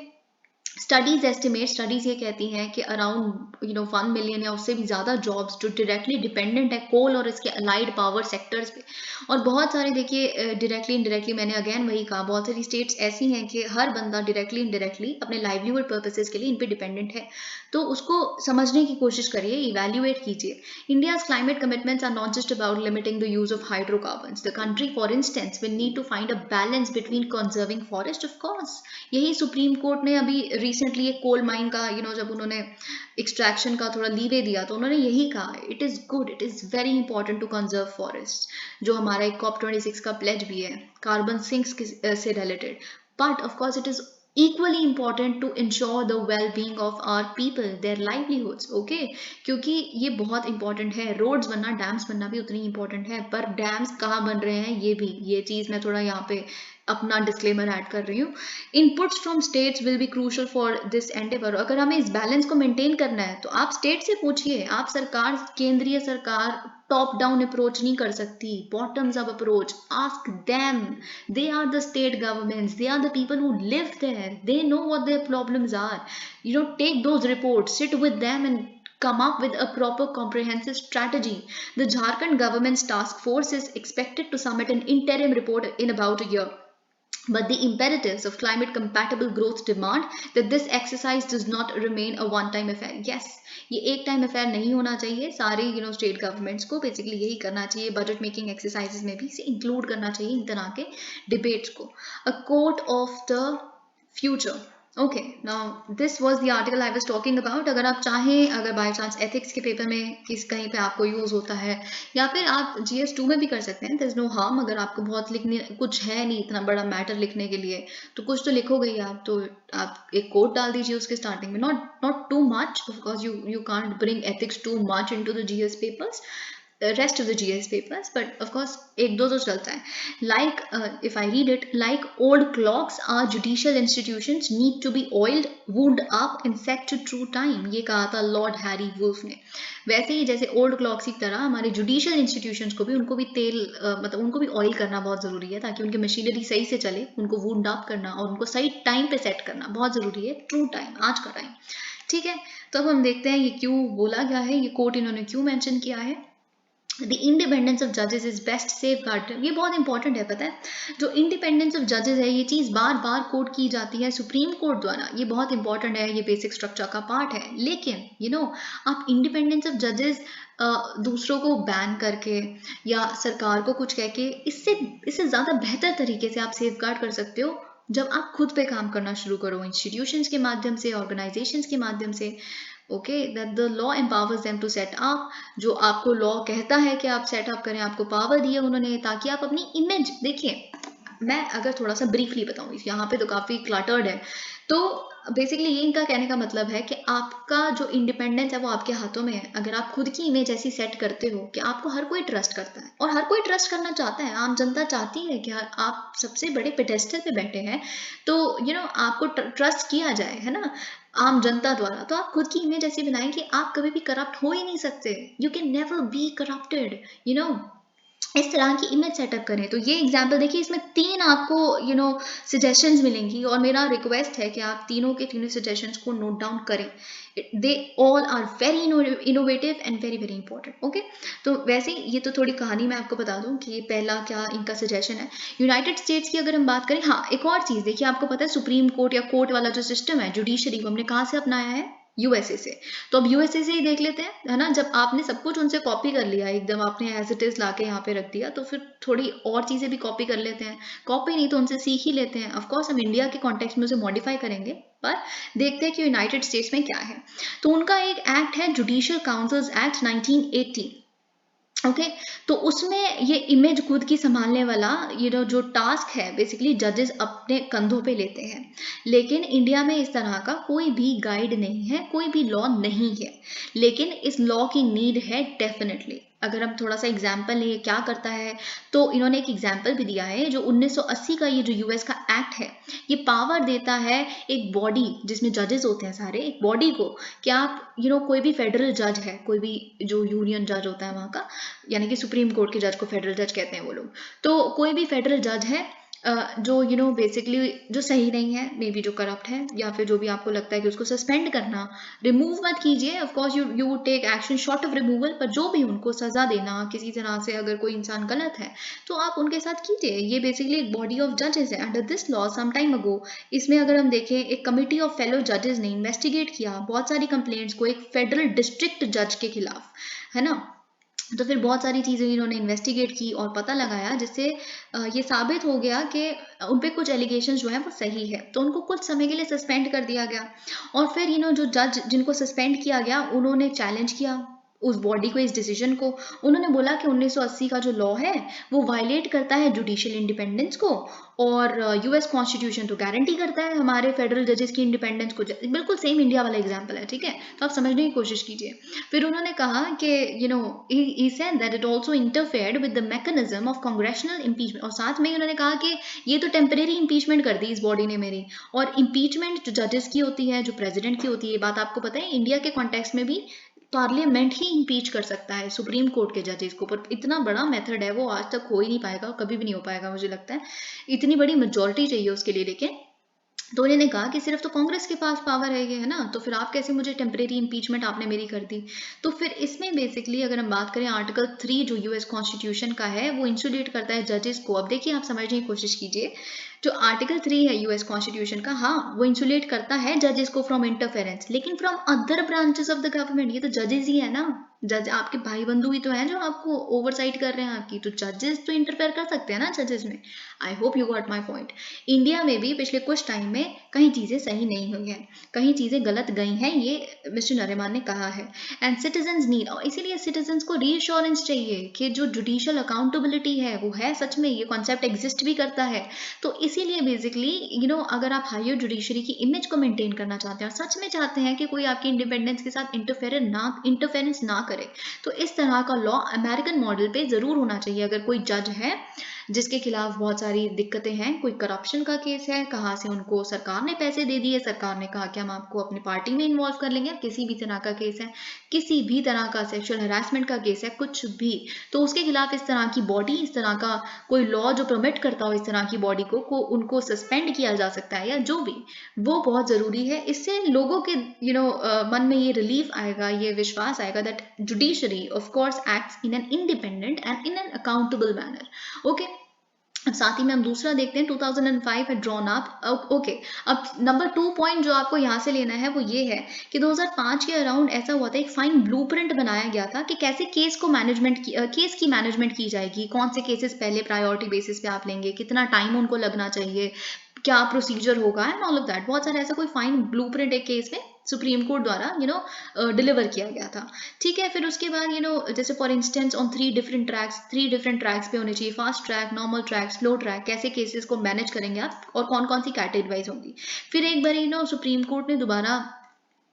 studies ये कहती हैं कि अराउंड 1 मिलियन या उससे भी ज़्यादा जॉब्स जो डायरेक्टली डिपेंडेंट है कोल और इसके अलाइड पावर सेक्टर्स पे, और बहुत सारे देखिए डायरेक्टली इनडायरेक्टली, मैंने अगेन वही कहा, बहुत सारी स्टेट्स ऐसी हैं कि हर बंदा डायरेक्टली इनडायरेक्टली अपने लाइवलीहुड पर्पसेस के लिए इन पे डिपेंडेंट है। तो उसको समझने की कोशिश करिए, इवैल्यूएट कीजिए। India's climate commitments are not just about limiting the use of hydrocarbons, the country for instance will need to find a balance between conserving forest, of course. यही सुप्रीम कोर्ट ने अभी रिसेंटली एक coal mine का जब उन्होंने extraction का थोड़ा leeway दिया तो उन्होंने यही कहा, it is good, it is very important to conserve forest, जो हमारा एक COP26 का प्लेज भी है कार्बन सिंक्स से related. But of course it is equally important to ensure the well-being of our people, their livelihoods. Okay, क्योंकि ये बहुत इंपॉर्टेंट है। रोड्स बनना, डैम्स बनना भी उतनी इंपॉर्टेंट है, पर डैम्स कहाँ बन रहे हैं ये चीज़ मैं थोड़ा यहाँ पे अपना डिस्क्लेमर ऐड कर रही हूँ। Inputs from states will be crucial for this Endeavour. अगर हमें इस बैलेंस को मेंटेन करना है तो आप स्टेट से पूछिए। आप सरकार, केंद्रीय सरकार टॉप डाउन अप्रोच नहीं कर सकती, bottoms up approach. Ask them, they are the state governments, they are the people who live there, they know what their problems are. You know, take those reports, sit with them and come up with a proper comprehensive strategy. The Jharkhand government's task force is expected to submit an interim report in about a year. But the imperatives of climate compatible growth demand that this exercise does not remain a one time affair. Yes, ये एक time affair नहीं होना चाहिए। सारे state governments को basically यही करना चाहिए, बजट मेकिंग एक्सरसाइजेज में भी इसे इंक्लूड करना चाहिए इन तरह के डिबेट्स को। A quote of the future. Okay, now this was the article I was talking about. अगर आप चाहें, अगर बाय चांस एथिक्स के पेपर में कहीं पे आपको यूज होता है, या फिर आप GS2 में भी कर सकते हैं, देयर इज नो हार्म। अगर आपको बहुत लिखने कुछ है नहीं, इतना बड़ा मैटर लिखने के लिए, तो कुछ तो लिखोगे ही आप, तो आप एक कोट डाल दीजिए उसके स्टार्टिंग में, not too much, because you can't bring ethics too much into the GS papers, rest of the GS papers, but of course एक दो तो चलता है। Like if I read it, like old clocks, our judicial institutions need to be oiled, wound up and set to true time। ये कहा था Lord Harry wolf ने। वैसे ही जैसे ओल्ड क्लॉक्स की तरह हमारे जुडिशियल इंस्टीट्यूशंस को भी, उनको भी तेल मतलब उनको भी ऑयल करना बहुत ज़रूरी है, ताकि उनकी मशीनरी सही से चले। उनको वुंड अप करना और उनको सही टाइम पे सेट करना बहुत ज़रूरी है, ट्रू टाइम, आज का टाइम। ठीक है, तो अब हम देखते हैं ये क्यों बोला गया है, ये कोट इन्होंने क्यों मेंशन किया है। The independence of judges is best safeguarded। ये बहुत इंपॉर्टेंट है, पता है। जो इंडिपेंडेंस ऑफ जजेस है, ये चीज़ बार बार कोट की जाती है सुप्रीम कोर्ट द्वारा। ये बहुत इंपॉर्टेंट है, ये बेसिक स्ट्रक्चर का पार्ट है। लेकिन आप इंडिपेंडेंस ऑफ जजेस दूसरों को बैन करके या सरकार को कुछ कह के, इससे ज़्यादा बेहतर तरीके से आप सेफगार्ड कर सकते हो जब आप खुद पे काम करना शुरू करो, इंस्टीट्यूशंस के माध्यम से, ऑर्गेनाइजेशंस के माध्यम से। Okay, that the law empowers them to set up. जो आपको लॉ कहता है कि आप सेटअप करें, आपको पावर दी है उन्होंने, ताकि आप अपनी इमेज देखिए। मैं अगर थोड़ा सा ब्रीफली बताऊँ, यहाँ पे तो काफ़ी क्लटर्ड है, तो बेसिकली ये इनका कहने का मतलब है कि आपका जो इंडिपेंडेंस है वो आपके हाथों में है। अगर आप खुद की इमेज ऐसी सेट करते हो कि आपको हर कोई ट्रस्ट करता है, और हर कोई ट्रस्ट करना चाहता है, आम जनता चाहती है कि आप सबसे बड़े पेडेस्टल पे बैठे हैं, तो आपको ट्रस्ट किया जाए, है ना, आम जनता द्वारा। तो आप खुद की इमेज ऐसी बनाएं कि आप कभी भी करप्ट हो ही नहीं सकते। You can never be corrupted, इस तरह की इमेज सेटअप करें। तो ये एग्जाम्पल देखिए, इसमें 3 आपको सजेशंस मिलेंगी, और मेरा रिक्वेस्ट है कि आप तीनों के तीनों सजेशंस को नोट डाउन करें। They all are very innovative and very very important. Okay, तो वैसे ये तो थोड़ी कहानी मैं आपको बता दूं कि पहला क्या इनका सजेशन है। यूनाइटेड स्टेट्स की अगर हम बात करें, हाँ एक और चीज़ देखिए, आपको पता है सुप्रीम कोर्ट या कोर्ट वाला जो सिस्टम है, जुडिशरी को हमने कहाँ से अपनाया है? USA से। तो अब USA से ही देख लेते हैं, है ना। जब आपने सब कुछ उनसे कॉपी कर लिया, एकदम आपने एज इट इज लाके यहाँ पे रख दिया, तो फिर थोड़ी और चीज़ें भी कॉपी कर लेते हैं। कॉपी नहीं तो उनसे सीख ही लेते हैं। ऑफकोर्स हम इंडिया के कॉन्टेक्स्ट में उसे मॉडिफाई करेंगे, पर देखते हैं कि यूनाइटेड स्टेट्स में क्या है। तो उनका एक एक्ट है, जुडिशियल काउंसिल्स एक्ट 1980। ओके, तो उसमें ये इमेज खुद की संभालने वाला जो टास्क है, बेसिकली जजेस अपने कंधों पे लेते हैं। लेकिन इंडिया में इस तरह का कोई भी गाइड नहीं है, कोई भी लॉ नहीं है, लेकिन इस लॉ की नीड है डेफिनेटली। अगर हम थोड़ा सा एग्जाम्पल लें क्या करता है, तो इन्होंने एक एग्जाम्पल भी दिया है। जो 1980 का ये जो US का एक्ट है, ये पावर देता है एक बॉडी जिसमें जजेस होते हैं सारे, एक बॉडी को, कि आप कोई भी फेडरल जज है, कोई भी जो यूनियन जज होता है वहाँ का, यानी कि सुप्रीम कोर्ट के जज को फेडरल जज कहते हैं वो लोग। तो कोई भी फेडरल जज है जो बेसिकली जो सही नहीं है, मे बी जो करप्ट है, या फिर जो भी आपको लगता है कि उसको सस्पेंड करना, रिमूव मत कीजिए, of course you would take action short of removal, पर जो भी उनको सजा देना किसी तरह से, अगर कोई इंसान गलत है तो आप उनके साथ कीजिए। ये बेसिकली एक बॉडी ऑफ जजेस है under this law some time ago. इसमें अगर हम देखें, एक कमिटी ऑफ फेलो जजेस ने इन्वेस्टिगेट किया बहुत सारी कंप्लेंट्स को एक फेडरल डिस्ट्रिक्ट जज के खिलाफ, है ना। तो फिर बहुत सारी चीज़ें इन्होंने इन्वेस्टिगेट की और पता लगाया, जिससे ये साबित हो गया कि उन पे कुछ एलिगेशंस जो है वो सही है, तो उनको कुछ समय के लिए सस्पेंड कर दिया गया। और फिर जो जज जिनको सस्पेंड किया गया, उन्होंने चैलेंज किया उस बॉडी को, इस डिसीजन को। उन्होंने बोला कि 1980 का जो लॉ है वो वायलेट करता है जुडिशियल इंडिपेंडेंस को, और यूएस कॉन्स्टिट्यूशन तो गारंटी करता है हमारे फेडरल जजेस की इंडिपेंडेंस को। बिल्कुल सेम इंडिया वाला एग्जाम्पल है, ठीक है, तो आप समझने की कोशिश कीजिए। फिर उन्होंने कहा कि he said that it also interfered with the mechanism of congressional impeachment, और साथ में उन्होंने कहा कि ये तो टेम्परेरी इंपीचमेंट कर दी इस बॉडी ने मेरी, और इंपीचमेंट जो जजेस की होती है, जो प्रेसिडेंट की होती है, ये बात आपको पता है इंडिया के कॉन्टेक्स्ट में भी पार्लियामेंट ही इंपीच कर सकता है सुप्रीम कोर्ट के जजेस को। पर इतना बड़ा मेथड है वो आज तक हो ही नहीं पाएगा, कभी भी नहीं हो पाएगा मुझे लगता है, इतनी बड़ी मेजोरिटी चाहिए उसके लिए। लेकिन तो उन्होंने कहा कि सिर्फ तो कांग्रेस के पास पावर है ये, है ना, तो फिर आप कैसे मुझे टेम्परेरी इंपीचमेंट आपने मेरी कर दी। तो फिर इसमें बेसिकली अगर हम बात करें आर्टिकल 3 जो यूएस कॉन्स्टिट्यूशन का है वो इंसुलेट करता है जजेस को। अब देखिए आप समझने की कोशिश कीजिए, जो आर्टिकल 3 है यूएस कॉन्स्टिट्यूशन का, हाँ वो इंसुलेट करता है जजेस को फ्रॉम इंटरफेरेंस, लेकिन from other branches of the government. ये तो जजेस ही है ना, जज आपके भाई बंधु ही तो हैं जो आपको ओवरसाइट कर रहे हैं आपकी, तो जजेस तो इंटरफेयर कर सकते हैं ना जजेस में। I hope you got my point. India में भी पिछले कुछ टाइम में कई चीज़ें सही नहीं हुई हैं, कई चीज़ें गलत गई हैं, ये मिस्टर नरीमान ने कहा है। एंड सिटीजन्स नीड, और इसीलिए सिटीजन्स को रीअश्योरेंस चाहिए कि जो जुडिशियल अकाउंटेबिलिटी है वो है, सच में ये कॉन्सेप्ट एग्जिस्ट भी करता है। तो इसीलिए बेसिकली अगर आप हायर जुडिशरी की इमेज को मेंटेन करना चाहते हैं और सच में चाहते हैं कि कोई आपकी इंडिपेंडेंस के साथ इंटरफेरेंस ना करे, तो इस तरह का लॉ अमेरिकन मॉडल पे ज़रूर होना चाहिए। अगर कोई जज है जिसके खिलाफ बहुत सारी दिक्कतें हैं, कोई करप्शन का केस है, कहाँ से उनको सरकार ने पैसे दे दिए, सरकार ने कहा कि हम आपको अपनी पार्टी में इन्वॉल्व कर लेंगे, किसी भी तरह का केस है, किसी भी तरह का सेक्सुअल हरासमेंट का केस है, कुछ भी, तो उसके खिलाफ इस तरह की बॉडी, इस तरह का कोई लॉ जो परमिट करता हो इस तरह की बॉडी को उनको सस्पेंड किया जा सकता है या जो भी, वो बहुत ज़रूरी है। इससे लोगों के मन में ये रिलीफ आएगा, ये विश्वास आएगा that judiciary of course acts in an independent and in an accountable manner. Okay, अब साथ ही में हम दूसरा देखते हैं 2005 है ड्रॉन अप। ओके, अब नंबर 2 पॉइंट जो आपको यहाँ से लेना है वो ये है कि 2005 के अराउंड ऐसा हुआ था, एक फाइन ब्लूप्रिंट बनाया गया था कि कैसे केस की मैनेजमेंट की जाएगी, कौन से केसेस पहले प्रायोरिटी बेसिस पे आप लेंगे, कितना टाइम उनको लगना चाहिए, क्या प्रोसीजर होगा एंड ऑल ऑफ दैट। बहुत सारा ऐसा कोई फाइन ब्लूप्रिंट एक केस में सुप्रीम कोर्ट द्वारा डिलीवर किया गया था, ठीक है। फिर उसके बाद जैसे for instance on 3 different tracks पे होने चाहिए, fast track, normal track, slow track, कैसे केसेस को मैनेज करेंगे आप और कौन कौन सी कैटेगरी वाइज होंगी। फिर एक बार सुप्रीम कोर्ट ने दोबारा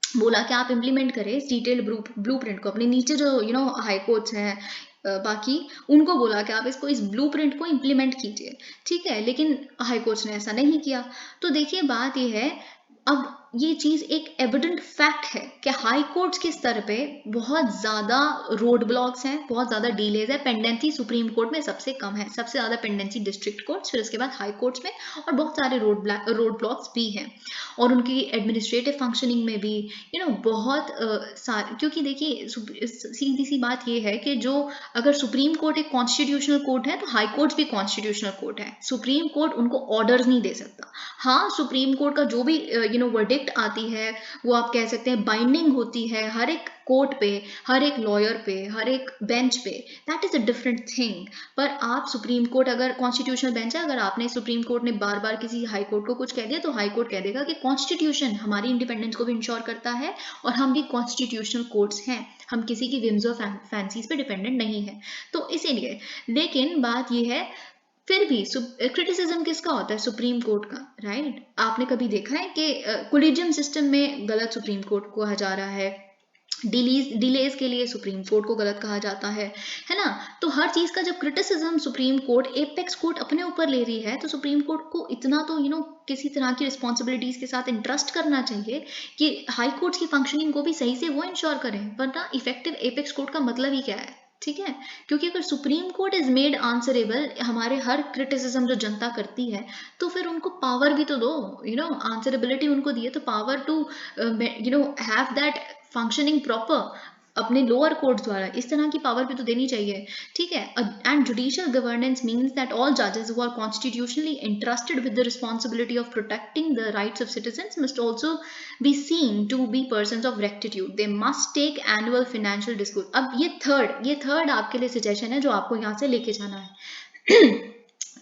बोला कि आप इम्प्लीमेंट करें इस डिटेल्ड ब्लूप्रिंट को, अपने नीचे जो हाई कोर्ट्स हैं बाकी, उनको बोला कि आप इस ब्लूप्रिंट को इम्प्लीमेंट कीजिए, ठीक है। लेकिन हाई कोर्ट्स ने ऐसा नहीं किया। तो देखिए बात ये है, अब ये चीज़ एक एविडेंट फैक्ट है कि हाई कोर्ट्स के स्तर पे बहुत ज़्यादा रोड ब्लॉक्स हैं, बहुत ज़्यादा डिलेज है, पेंडेंसी सुप्रीम कोर्ट में सबसे कम है, सबसे ज़्यादा पेंडेंसी डिस्ट्रिक्ट कोर्ट्स, फिर उसके बाद हाई कोर्ट्स में, और बहुत सारे रोड ब्लॉक्स भी हैं। और उनकी एडमिनिस्ट्रेटिव फंक्शनिंग में भी बहुत सारे, क्योंकि देखिए सीधी सी बात ये है कि जो अगर सुप्रीम कोर्ट एक कॉन्स्टिट्यूशनल कोर्ट है तो हाई कोर्ट्स भी कॉन्स्टिट्यूशनल कोर्ट है। सुप्रीम कोर्ट उनको ऑर्डर्स नहीं दे सकता। हाँ, सुप्रीम कोर्ट का जो भी वर्डिक्ट आती है वो आप कह सकते हैं बाइंडिंग होती है हर एक कोर्ट पे, हर एक लॉयर पे, हर एक बेंच पे, that is a different thing. पर आप सुप्रीम कोर्ट अगर कॉन्स्टिट्यूशनल बेंच है, अगर आपने सुप्रीम कोर्ट ने बार बार किसी हाई कोर्ट को कुछ कह दिया तो हाई कोर्ट कह देगा कि कॉन्स्टिट्यूशन हमारी इंडिपेंडेंस को भी इंश्योर करता है और हम भी कॉन्स्टिट्यूशनल कोर्ट्स हैं, हम किसी की विम्स और फैंसीज पे डिपेंडेंट नहीं है। तो इसीलिए, लेकिन बात यह है फिर भी क्रिटिसिज्म किसका होता है? सुप्रीम कोर्ट का, राइट? आपने कभी देखा है कि कोलिजियम सिस्टम में गलत सुप्रीम कोर्ट को कहा जा रहा है, डिलेज के लिए सुप्रीम कोर्ट को गलत कहा जाता है ना? तो हर चीज का जब criticism supreme court, apex court अपने ऊपर ले रही है, तो सुप्रीम कोर्ट को इतना तो किसी तरह की रिस्पॉन्सिबिलिटीज के साथ इंटरेस्ट करना चाहिए कि हाई कोर्ट्स की फंक्शनिंग को भी सही से वो इंश्योर करें। वरना इफेक्टिव एपेक्स कोर्ट का मतलब ही क्या है? ठीक है, क्योंकि अगर supreme court is made answerable हमारे हर क्रिटिसिज्म जो जनता करती है, तो फिर उनको पावर भी तो दो, आंसरेबिलिटी उनको दिए, तो power to have that functioning proper अपने लोअर कोर्ट्स द्वारा, इस तरह की पावर भी तो देनी चाहिए, ठीक है। And judicial governance means that all जजेस who are constitutionally entrusted with the responsibility of protecting the rights of citizens must also be seen to be persons of rectitude. They must take annual financial disclosure. अब ये third आपके लिए suggestion है जो आपको यहाँ से लेके जाना है।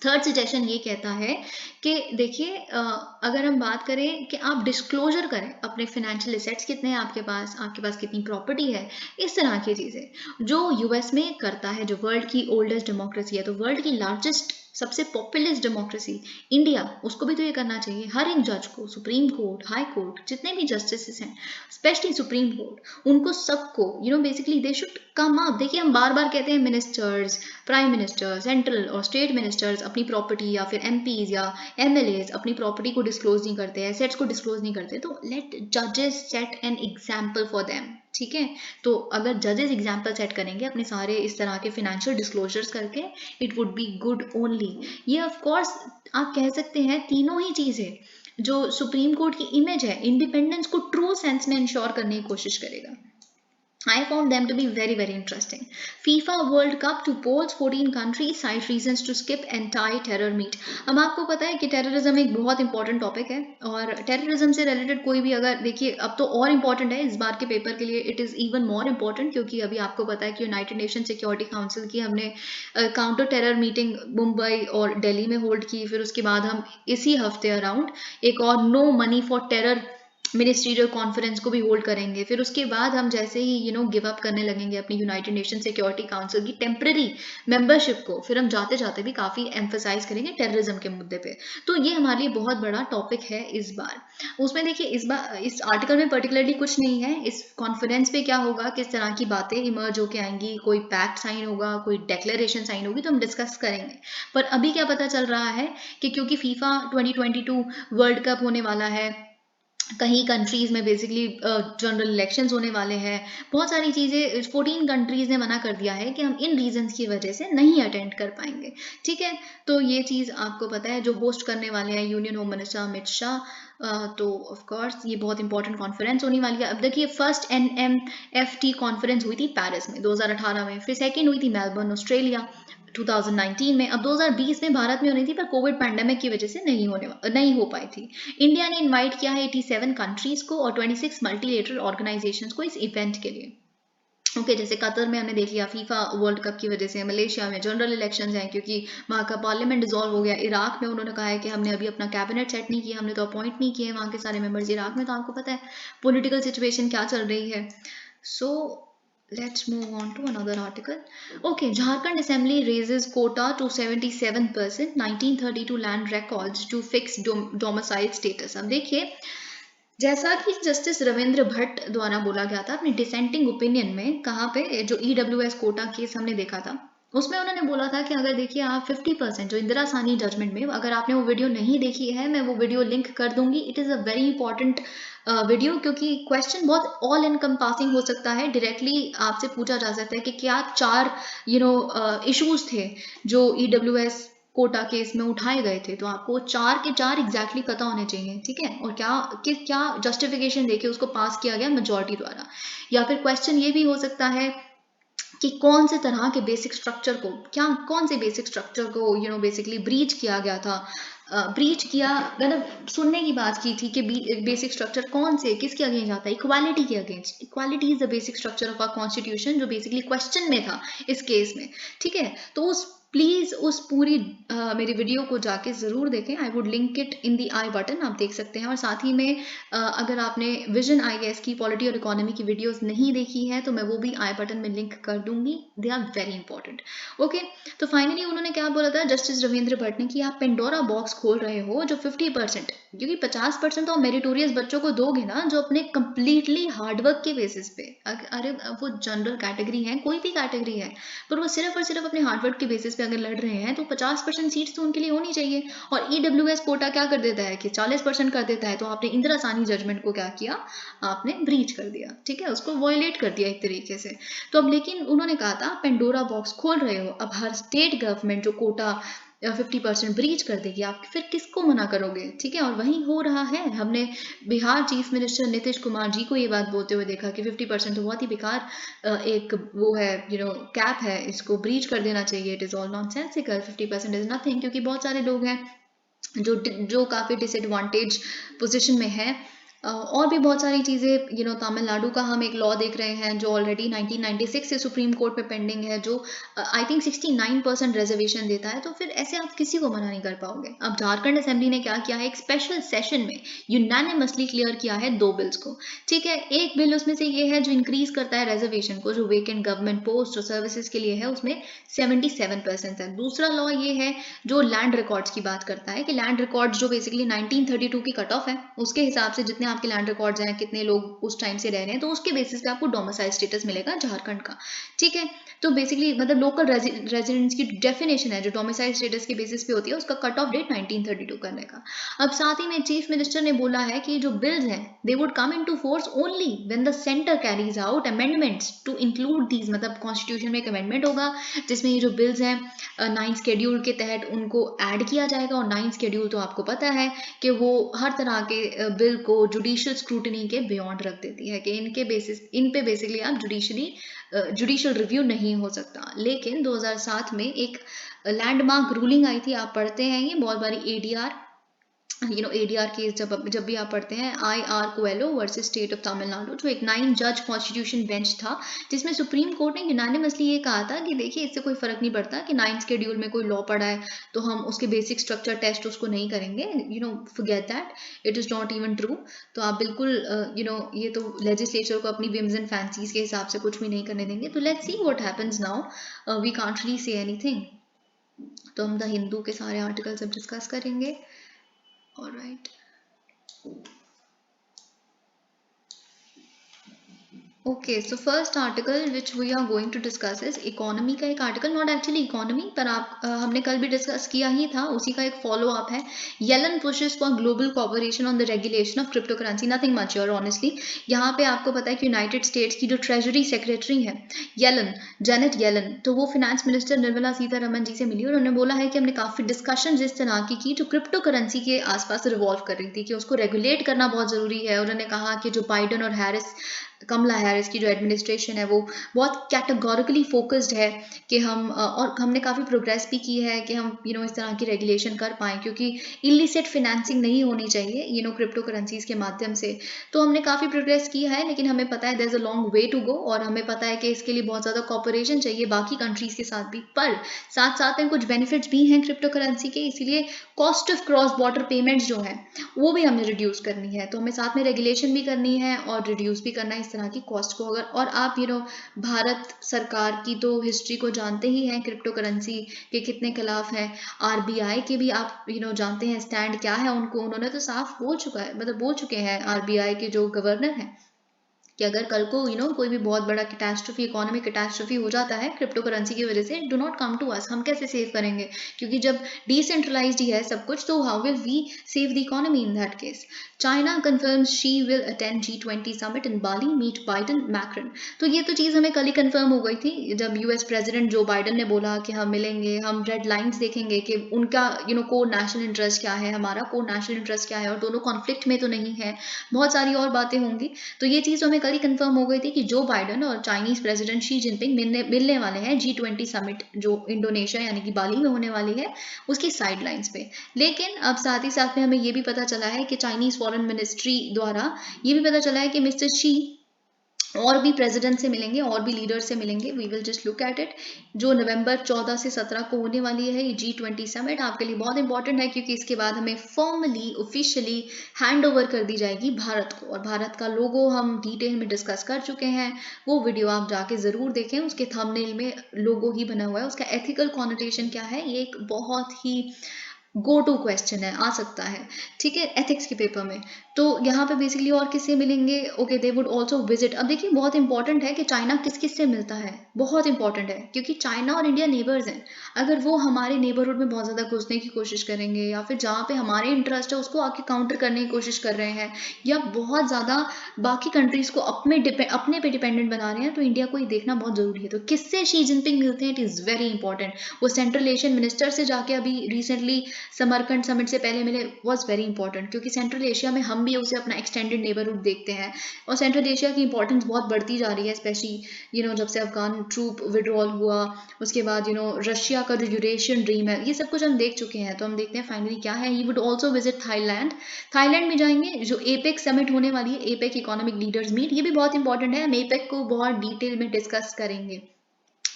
थर्ड सजेशन ये कहता है कि देखिए अगर हम बात करें कि आप डिस्क्लोजर करें अपने फाइनेंशियल एसेट्स कितने हैं आपके पास कितनी प्रॉपर्टी है, इस तरह की चीज़ें जो यूएस में करता है, जो वर्ल्ड की ओल्डेस्ट डेमोक्रेसी है, तो वर्ल्ड की लार्जेस्ट सबसे पॉपुलस डेमोक्रेसी इंडिया, उसको भी तो ये करना चाहिए। हर एक जज को, सुप्रीम कोर्ट, हाई कोर्ट, जितने भी जस्टिस हैं, स्पेशली सुप्रीम कोर्ट, उनको सबको basically they should come up. देखिए हम बार बार कहते हैं मिनिस्टर्स, प्राइम मिनिस्टर, सेंट्रल और स्टेट मिनिस्टर्स अपनी प्रॉपर्टी या फिर एमपीज या एमएलएज अपनी प्रॉपर्टी को डिस्क्लोज नहीं करते, एसेट्स को डिस्क्लोज नहीं करते, तो लेट जजेस set an example for them. ठीक है, तो अगर जजेस एग्जाम्पल सेट करेंगे अपने सारे इस तरह के फिनेंशियल डिस्क्लोजर्स करके, it would be good only. ये ऑफ कोर्स आप कह सकते हैं तीनों ही चीजें जो सुप्रीम कोर्ट की इमेज है, इंडिपेंडेंस को ट्रू सेंस में इंश्योर करने की कोशिश करेगा। I found them to be very, very interesting. FIFA World Cup to polls 14 countries cite reasons to skip anti-terror meet. अब आपको पता है कि टेररिज्म एक बहुत इंपॉर्टेंट टॉपिक है, और टेररिज्म से रिलेटेड कोई भी अगर देखिए अब तो और इम्पॉर्टेंट है इस बार के पेपर के लिए, it is even more important, क्योंकि अभी आपको पता है कि यूनाइटेड नेशन सिक्योरिटी काउंसिल की हमने काउंटर टेरर मीटिंग मुंबई और दिल्ली में होल्ड की। फिर उसके बाद हम इसी हफ्ते अराउंड एक और no money for terror ministerial conference को भी होल्ड करेंगे। फिर उसके बाद हम जैसे ही गिव अप करने लगेंगे अपनी यूनाइटेड नेशन सिक्योरिटी काउंसिल की टेम्पररी मेंबरशिप को, फिर हम जाते जाते भी काफ़ी एम्फेसाइज करेंगे टेररिज्म के मुद्दे पे। तो ये हमारे लिए बहुत बड़ा टॉपिक है इस बार। उसमें देखिए इस बार इस आर्टिकल में पर्टिकुलरली कुछ नहीं है, इस कॉन्फ्रेंस पे क्या होगा, किस तरह की बातें इमर्ज होके आएंगी, कोई पैक्ट साइन होगा, कोई डेक्लेरेशन साइन होगी, तो हम डिस्कस करेंगे। पर अभी क्या पता चल रहा है कि क्योंकि फीफा 2022 वर्ल्ड कप होने वाला है, कहीं कंट्रीज़ में बेसिकली जनरल इलेक्शंस होने वाले हैं, बहुत सारी चीज़ें 14 कंट्रीज़ ने मना कर दिया है कि हम इन रीजंस की वजह से नहीं अटेंड कर पाएंगे। ठीक है, तो ये चीज़ आपको पता है, जो होस्ट करने वाले हैं union home minister Amit Shah, तो ऑफ कोर्स ये बहुत इंपॉर्टेंट कॉन्फ्रेंस होने वाली है। अब देखिए फर्स्ट NMFT कॉन्फ्रेंस हुई थी पेरिस में 2018 में, फिर सेकेंड हुई थी मेलबर्न ऑस्ट्रेलिया 2019 में, अब 2020 में भारत में होनी थी, पर कोविड पैंडेमिक की वजह से नहीं हो पाई थी। इंडिया ने इनवाइट किया है 87 कंट्रीज को और 26 मल्टीलेटरल ऑर्गेनाइजेशंस को इस इवेंट के लिए। ओके, जैसे कतर में हमने देख लिया फीफा वर्ल्ड कप की वजह से, मलेशिया में जनरल इलेक्शंस हैं क्योंकि वहाँ का पार्लियामेंट डिसॉल्व हो गया, इराक में उन्होंने कहा है कि हमने अभी अपना कैबिनेट सेट नहीं किया, हमने तो अपॉइंट नहीं किए वहाँ के सारे मेंबर्स। इराक में तो आपको पता है पॉलिटिकल सिचुएशन क्या चल रही है। सो let's move on to another article. Okay, Jharkhand Assembly raises quota to 77%, 1932 land records to fix domicile status. अब देखिए जैसा कि जस्टिस रविंद्र भट्ट द्वारा बोला गया था अपनी डिसेंटिंग ओपिनियन में, कहाँ पे जो EWS कोटा केस हमने देखा था, उसमें उन्होंने बोला था कि अगर देखिए आप 50% जो इंदिरा साहनी जजमेंट में, अगर आपने वो वीडियो नहीं देखी है मैं वो वीडियो लिंक कर दूंगी, it is a very important video, क्योंकि क्वेश्चन बहुत ऑल एनकम्पासिंग हो सकता है। डायरेक्टली आपसे पूछा जा सकता है कि क्या 4 इश्यूज थे जो EWS कोटा केस में उठाए गए थे, तो आपको 4 के 4 एग्जैक्टली पता होने चाहिए। ठीक है, और क्या जस्टिफिकेशन देके उसको पास किया गया मेजॉरिटी द्वारा। या फिर क्वेश्चन ये भी हो सकता है कि कौन से तरह के बेसिक स्ट्रक्चर को, कौन से बेसिक स्ट्रक्चर को बेसिकली ब्रीच किया गया था, ब्रीच किया मतलब सुनने की बात की थी कि बेसिक स्ट्रक्चर कौन से किसके अगेंस्ट जाता है, इक्वालिटी के against. Equality is the basic structure of our constitution, जो बेसिकली क्वेश्चन में था इस केस में। ठीक है, तो प्लीज़ उस पूरी मेरी वीडियो को जाके ज़रूर देखें, I would link it in the I button, आप देख सकते हैं। और साथ ही में अगर आपने विजन IAS की पॉलिटी और इकोनॉमी की वीडियोस नहीं देखी है तो मैं वो भी आई बटन में लिंक कर दूंगी, they are very important. Okay, तो फाइनली उन्होंने क्या बोला था जस्टिस रविंद्र भट्ट ने कि आप पेंडोरा बॉक्स खोल रहे हो जो 50%, क्योंकि 50% तो मेरिटोरियस बच्चों को दोगे ना जो अपने कंप्लीटली हार्डवर्क के बेसिस पे, अरे वो जनरल कैटेगरी है, कोई भी कैटेगरी है, पर वो सिर्फ और सिर्फ अपने हार्डवर्क के बेसिस पे अगर लड़ रहे हैं तो 50% सीट्स तो उनके लिए होनी चाहिए। और EWS कोटा क्या कर देता है कि 40% कर देता है, तो आपने इंदिरा साहनी जजमेंट को क्या किया, आपने ब्रीच कर दिया। ठीक है, उसको वॉयलेट कर दिया एक तरीके से। तो अब लेकिन उन्होंने कहा था पेंडोरा बॉक्स खोल रहे हो, अब हर स्टेट गवर्नमेंट जो कोटा 50% ब्रीच कर देगी, आप फिर किसको मना करोगे। ठीक है, और वही हो रहा है। हमने बिहार चीफ मिनिस्टर नीतीश कुमार जी को ये बात बोलते हुए देखा कि 50% तो बहुत ही बेकार एक वो है कैप है, इसको ब्रीच कर देना चाहिए, it is all nonsensical, 50% is nothing. क्योंकि बहुत सारे लोग हैं जो काफ़ी डिसएडवांटेज पोजिशन में है, और भी बहुत सारी चीज़ें तमिलनाडु का हम एक लॉ देख रहे हैं जो ऑलरेडी 1996 से सुप्रीम कोर्ट में पेंडिंग है, जो आई थिंक 69% रिजर्वेशन देता है। तो फिर ऐसे आप किसी को मना नहीं कर पाओगे। अब झारखंड असेंबली ने क्या किया है, एक स्पेशल सेशन में यूनानिमसली क्लियर किया है 2 बिल्स को। ठीक है, एक बिल उसमें से ये है जो इंक्रीज करता है रिजर्वेशन को, जो वेकेंट गवर्नमेंट पोस्ट और सर्विसेज के लिए है उसमें 77% है। दूसरा लॉ ये है जो लैंड रिकॉर्ड्स की बात करता है कि लैंड रिकॉर्ड्स जो बेसिकली 1932 की कट ऑफ है, उसके हिसाब से जितने आपके लैंड रिकॉर्ड्स हैं, कितने लोग उस टाइम से रह रहे हैं, तो उसके बेसिस पे आपको डोमिसाइल स्टेटस मिलेगा झारखंड का। ठीक है, तो बेसिकली मतलब लोकल रेजिडेंस की डेफिनेशन है जो डोमिसाइल स्टेटस के बेसिस पे होती है, उसका कट ऑफ डेट 1932 करने का। अब साथ ही में चीफ मिनिस्टर ने बोला है कि जो बिल्स हैं they would come into force only when the centre carries out amendments to include these. मतलब कॉन्स्टिट्यूशन में एक अमेंडमेंट होगा जिसमें ये जो बिल्स हैं 9 शेड्यूल के तहत उनको ऐड किया जाएगा। और 9 शेड्यूल तो आपको पता है कि वो हर तरह के बिल को जुडिशियल स्क्रूटनी के बियॉन्ड रख देती है कि इन पे बेसिकली आप जुडिशियल रिव्यू नहीं हो सकता। लेकिन 2007 में एक लैंडमार्क रूलिंग आई थी, आप पढ़ते हैं ये बहुत बारी एडीआर एडीआर केस जब भी आप पढ़ते हैं, IR Coelho versus state of Tamil Nadu, जो एक 9 जज कॉन्स्टिट्यूशन बेंच था जिसमें सुप्रीम कोर्ट ने यूनानिमसली ये कहा था कि देखिए इससे कोई फर्क नहीं पड़ता कि 9 शेड्यूल में कोई लॉ पड़ा है तो हम उसके बेसिक स्ट्रक्चर टेस्ट उसको नहीं करेंगे, forget that, it is not even true. तो आप बिल्कुल ये तो लेजिस्लेचर को अपनी विम्स एंड फैंसीज के हिसाब से कुछ भी नहीं करने देंगे। तो let's see what happens now, we can't really say anything. तो हम द हिंदू के सारे आर्टिकल्स अब डिस्कस करेंगे। All right. Okay, so first article which we are going to discuss is economy का एक आर्टिकल, नॉट एक्चुअली इकोनॉमी पर हमने कल भी डिस्कस किया ही था, उसी का एक फॉलो अप है। Yellen pushes for global cooperation on the regulation of crypto currency, nothing much your honestly. यहाँ पे आपको पता है कि यूनाइटेड स्टेट्स की जो ट्रेजरी सेक्रेटरी है येलन, जेनेट येलन, तो वो फिनेंस मिनिस्टर निर्मला सीतारमन जी से मिली और उन्होंने बोला है कि हमने काफ़ी डिस्कशन इस तरह की जो क्रिप्टो करेंसी के आसपास रिवॉल्व कर रही थी कि उसको रेगुलेट करना बहुत ज़रूरी है। उन्होंने कहा कि जो बाइडन और कमला हैरिस की जो एडमिनिस्ट्रेशन है वो बहुत कैटेगोरिकली फोकस्ड है कि और हमने काफ़ी प्रोग्रेस भी की है कि हम इस तरह की रेगुलेशन कर पाएँ, क्योंकि इलिसिट फिनेंसिंग नहीं होनी चाहिए क्रिप्टो करेंसीज के माध्यम से। तो हमने काफ़ी प्रोग्रेस की है, लेकिन हमें पता है there is a long way to go, और हमें पता है कि इसके लिए बहुत ज़्यादा कॉपरेशन चाहिए बाकी कंट्रीज़ के साथ भी। पर साथ साथ में कुछ बेनिफिट्स भी हैं क्रिप्टो करेंसी के, इसीलिए cost of cross border payments जो है वो भी हमने रिड्यूस करनी है। तो हमें साथ में रेगुलेशन भी करनी है और रिड्यूस भी करना है इस तरह की कॉस्ट को। अगर और आप भारत सरकार की तो हिस्ट्री को जानते ही हैं, क्रिप्टो करेंसी के कितने खिलाफ हैं। RBI के भी आप जानते हैं स्टैंड क्या है उन्होंने तो साफ बोल चुके हैं RBI के जो गवर्नर हैं कि अगर कल को कोई भी बहुत बड़ा कैटास्ट्रोफी, इकोनॉमिक कैटास्ट्रोफी हो जाता है क्रिप्टो करेंसी की वजह से, do not come to us, हम कैसे सेव करेंगे, क्योंकि जब डिसेंट्रलाइज्ड ही है सब कुछ तो how will we save the economy in that case. China confirms she will attend G20 summit in Bali, meet Biden Macron. तो ये तो चीज़ हमें कल ही कंफर्म हो गई थी जब US प्रेसिडेंट जो बाइडन ने बोला कि हम मिलेंगे, हम रेड लाइन्स देखेंगे कि उनका कोर नेशनल इंटरेस्ट क्या है, हमारा कोर नेशनल इंटरेस्ट क्या है, और दोनों कॉन्फ्लिक्ट में तो नहीं है, बहुत सारी और बातें होंगी। तो ये चीज़ हमें कल ही कंफर्म हो गई थी कि जो बाइडन और चाइनीज प्रेसिडेंट शी जिनपिंग मिलने वाले हैं G20 समिट जो इंडोनेशिया यानी कि बाली में होने वाली है उसकी साइड लाइन्स पे। लेकिन अब साथ ही साथ में हमें ये भी पता चला है कि चाइनीज फॉरेन मिनिस्ट्री द्वारा ये भी पता चला है कि मिस्टर शी और भी प्रेसिडेंट से मिलेंगे, और भी लीडर से मिलेंगे। We will just look at it, जो नवंबर 14 से 17 को होने वाली है ये G20 समिट आपके लिए बहुत इंपॉर्टेंट है, क्योंकि इसके बाद हमें फॉर्मली ऑफिशियली हैंड ओवर कर दी जाएगी भारत को। और भारत का लोगो हम डिटेल में डिस्कस कर चुके हैं, वो वीडियो आप जाके ज़रूर देखें, उसके थंबनेल में लोगो ही बना हुआ है। उसका एथिकल कॉनोटेशन क्या है, ये एक बहुत ही गो टू क्वेश्चन है, आ सकता है, ठीक है, एथिक्स के पेपर में। तो यहाँ पे बेसिकली और किससे मिलेंगे, okay they would also visit. अब देखिए बहुत इंपॉर्टेंट है कि चाइना किस किस से मिलता है, बहुत इंपॉर्टेंट है, क्योंकि चाइना और इंडिया नेबर्स हैं। अगर वो हमारे नेबरहुड में बहुत ज़्यादा घुसने की कोशिश करेंगे, या फिर जहाँ पे हमारे इंटरेस्ट है उसको आके काउंटर करने की कोशिश कर रहे हैं, या बहुत ज़्यादा बाकी कंट्रीज़ को अपने पे डिपेंडेंट बना रहे हैं, तो इंडिया को ये देखना बहुत ज़रूरी है। तो किससे शी जिनपिंग मिलते हैं, इट इज़ वेरी इंपॉर्टेंट। वो सेंट्रल एशियन मिनिस्टर से जाके अभी रिसेंटली समरकंड समिट से पहले मिले वॉज वेरी इंपॉर्टेंट, क्योंकि सेंट्रल एशिया में हम भी उसे अपना एक्सटेंडेड नेबरहुड देखते हैं और सेंट्रल एशिया की इंपॉर्टेंस बहुत बढ़ती जा रही है, स्पेशली जब से अफगान ट्रूप विड्रॉल हुआ, उसके बाद रशिया का जो यूरेशियन ड्रीम है, ये सब कुछ हम देख चुके हैं। तो हम देखते हैं फाइनली क्या है। He would also visit Thailand में जाएंगे, जो एपेक समिट होने वाली है, एपेक इकोनॉमिक लीडर्स मीट, ये भी बहुत इंपॉर्टेंट है। हम एपेक को बहुत डिटेल में डिस्कस करेंगे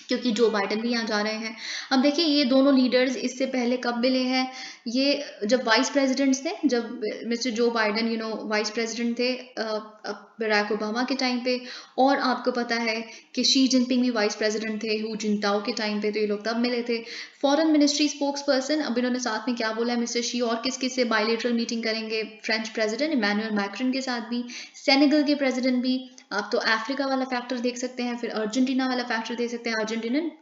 क्योंकि जो बाइडन भी यहाँ जा रहे हैं। अब देखिए ये दोनों लीडर्स इससे पहले कब मिले हैं, ये जब वाइस प्रेसिडेंट्स थे, जब मिस्टर जो बाइडन वाइस प्रेसिडेंट थे बराक ओबामा के टाइम पे, और आपको पता है कि शी जिनपिंग भी वाइस प्रेसिडेंट थे हू जिनताओ के टाइम पे, तो ये लोग तब मिले थे। फॉरेन मिनिस्ट्री स्पोक्स पर्सन, अब इन्होंने साथ में क्या बोला है मिस्टर शी, और किस किस से बायलेटरल मीटिंग करेंगे, फ्रेंच प्रेसिडेंट इमैनुअल मैक्रन के साथ भी, सेनेगल के प्रेसिडेंट भी, आप तो अफ्रीका वाला फैक्टर देख सकते हैं, फिर अर्जेंटीना वाला फैक्टर देख सकते हैं,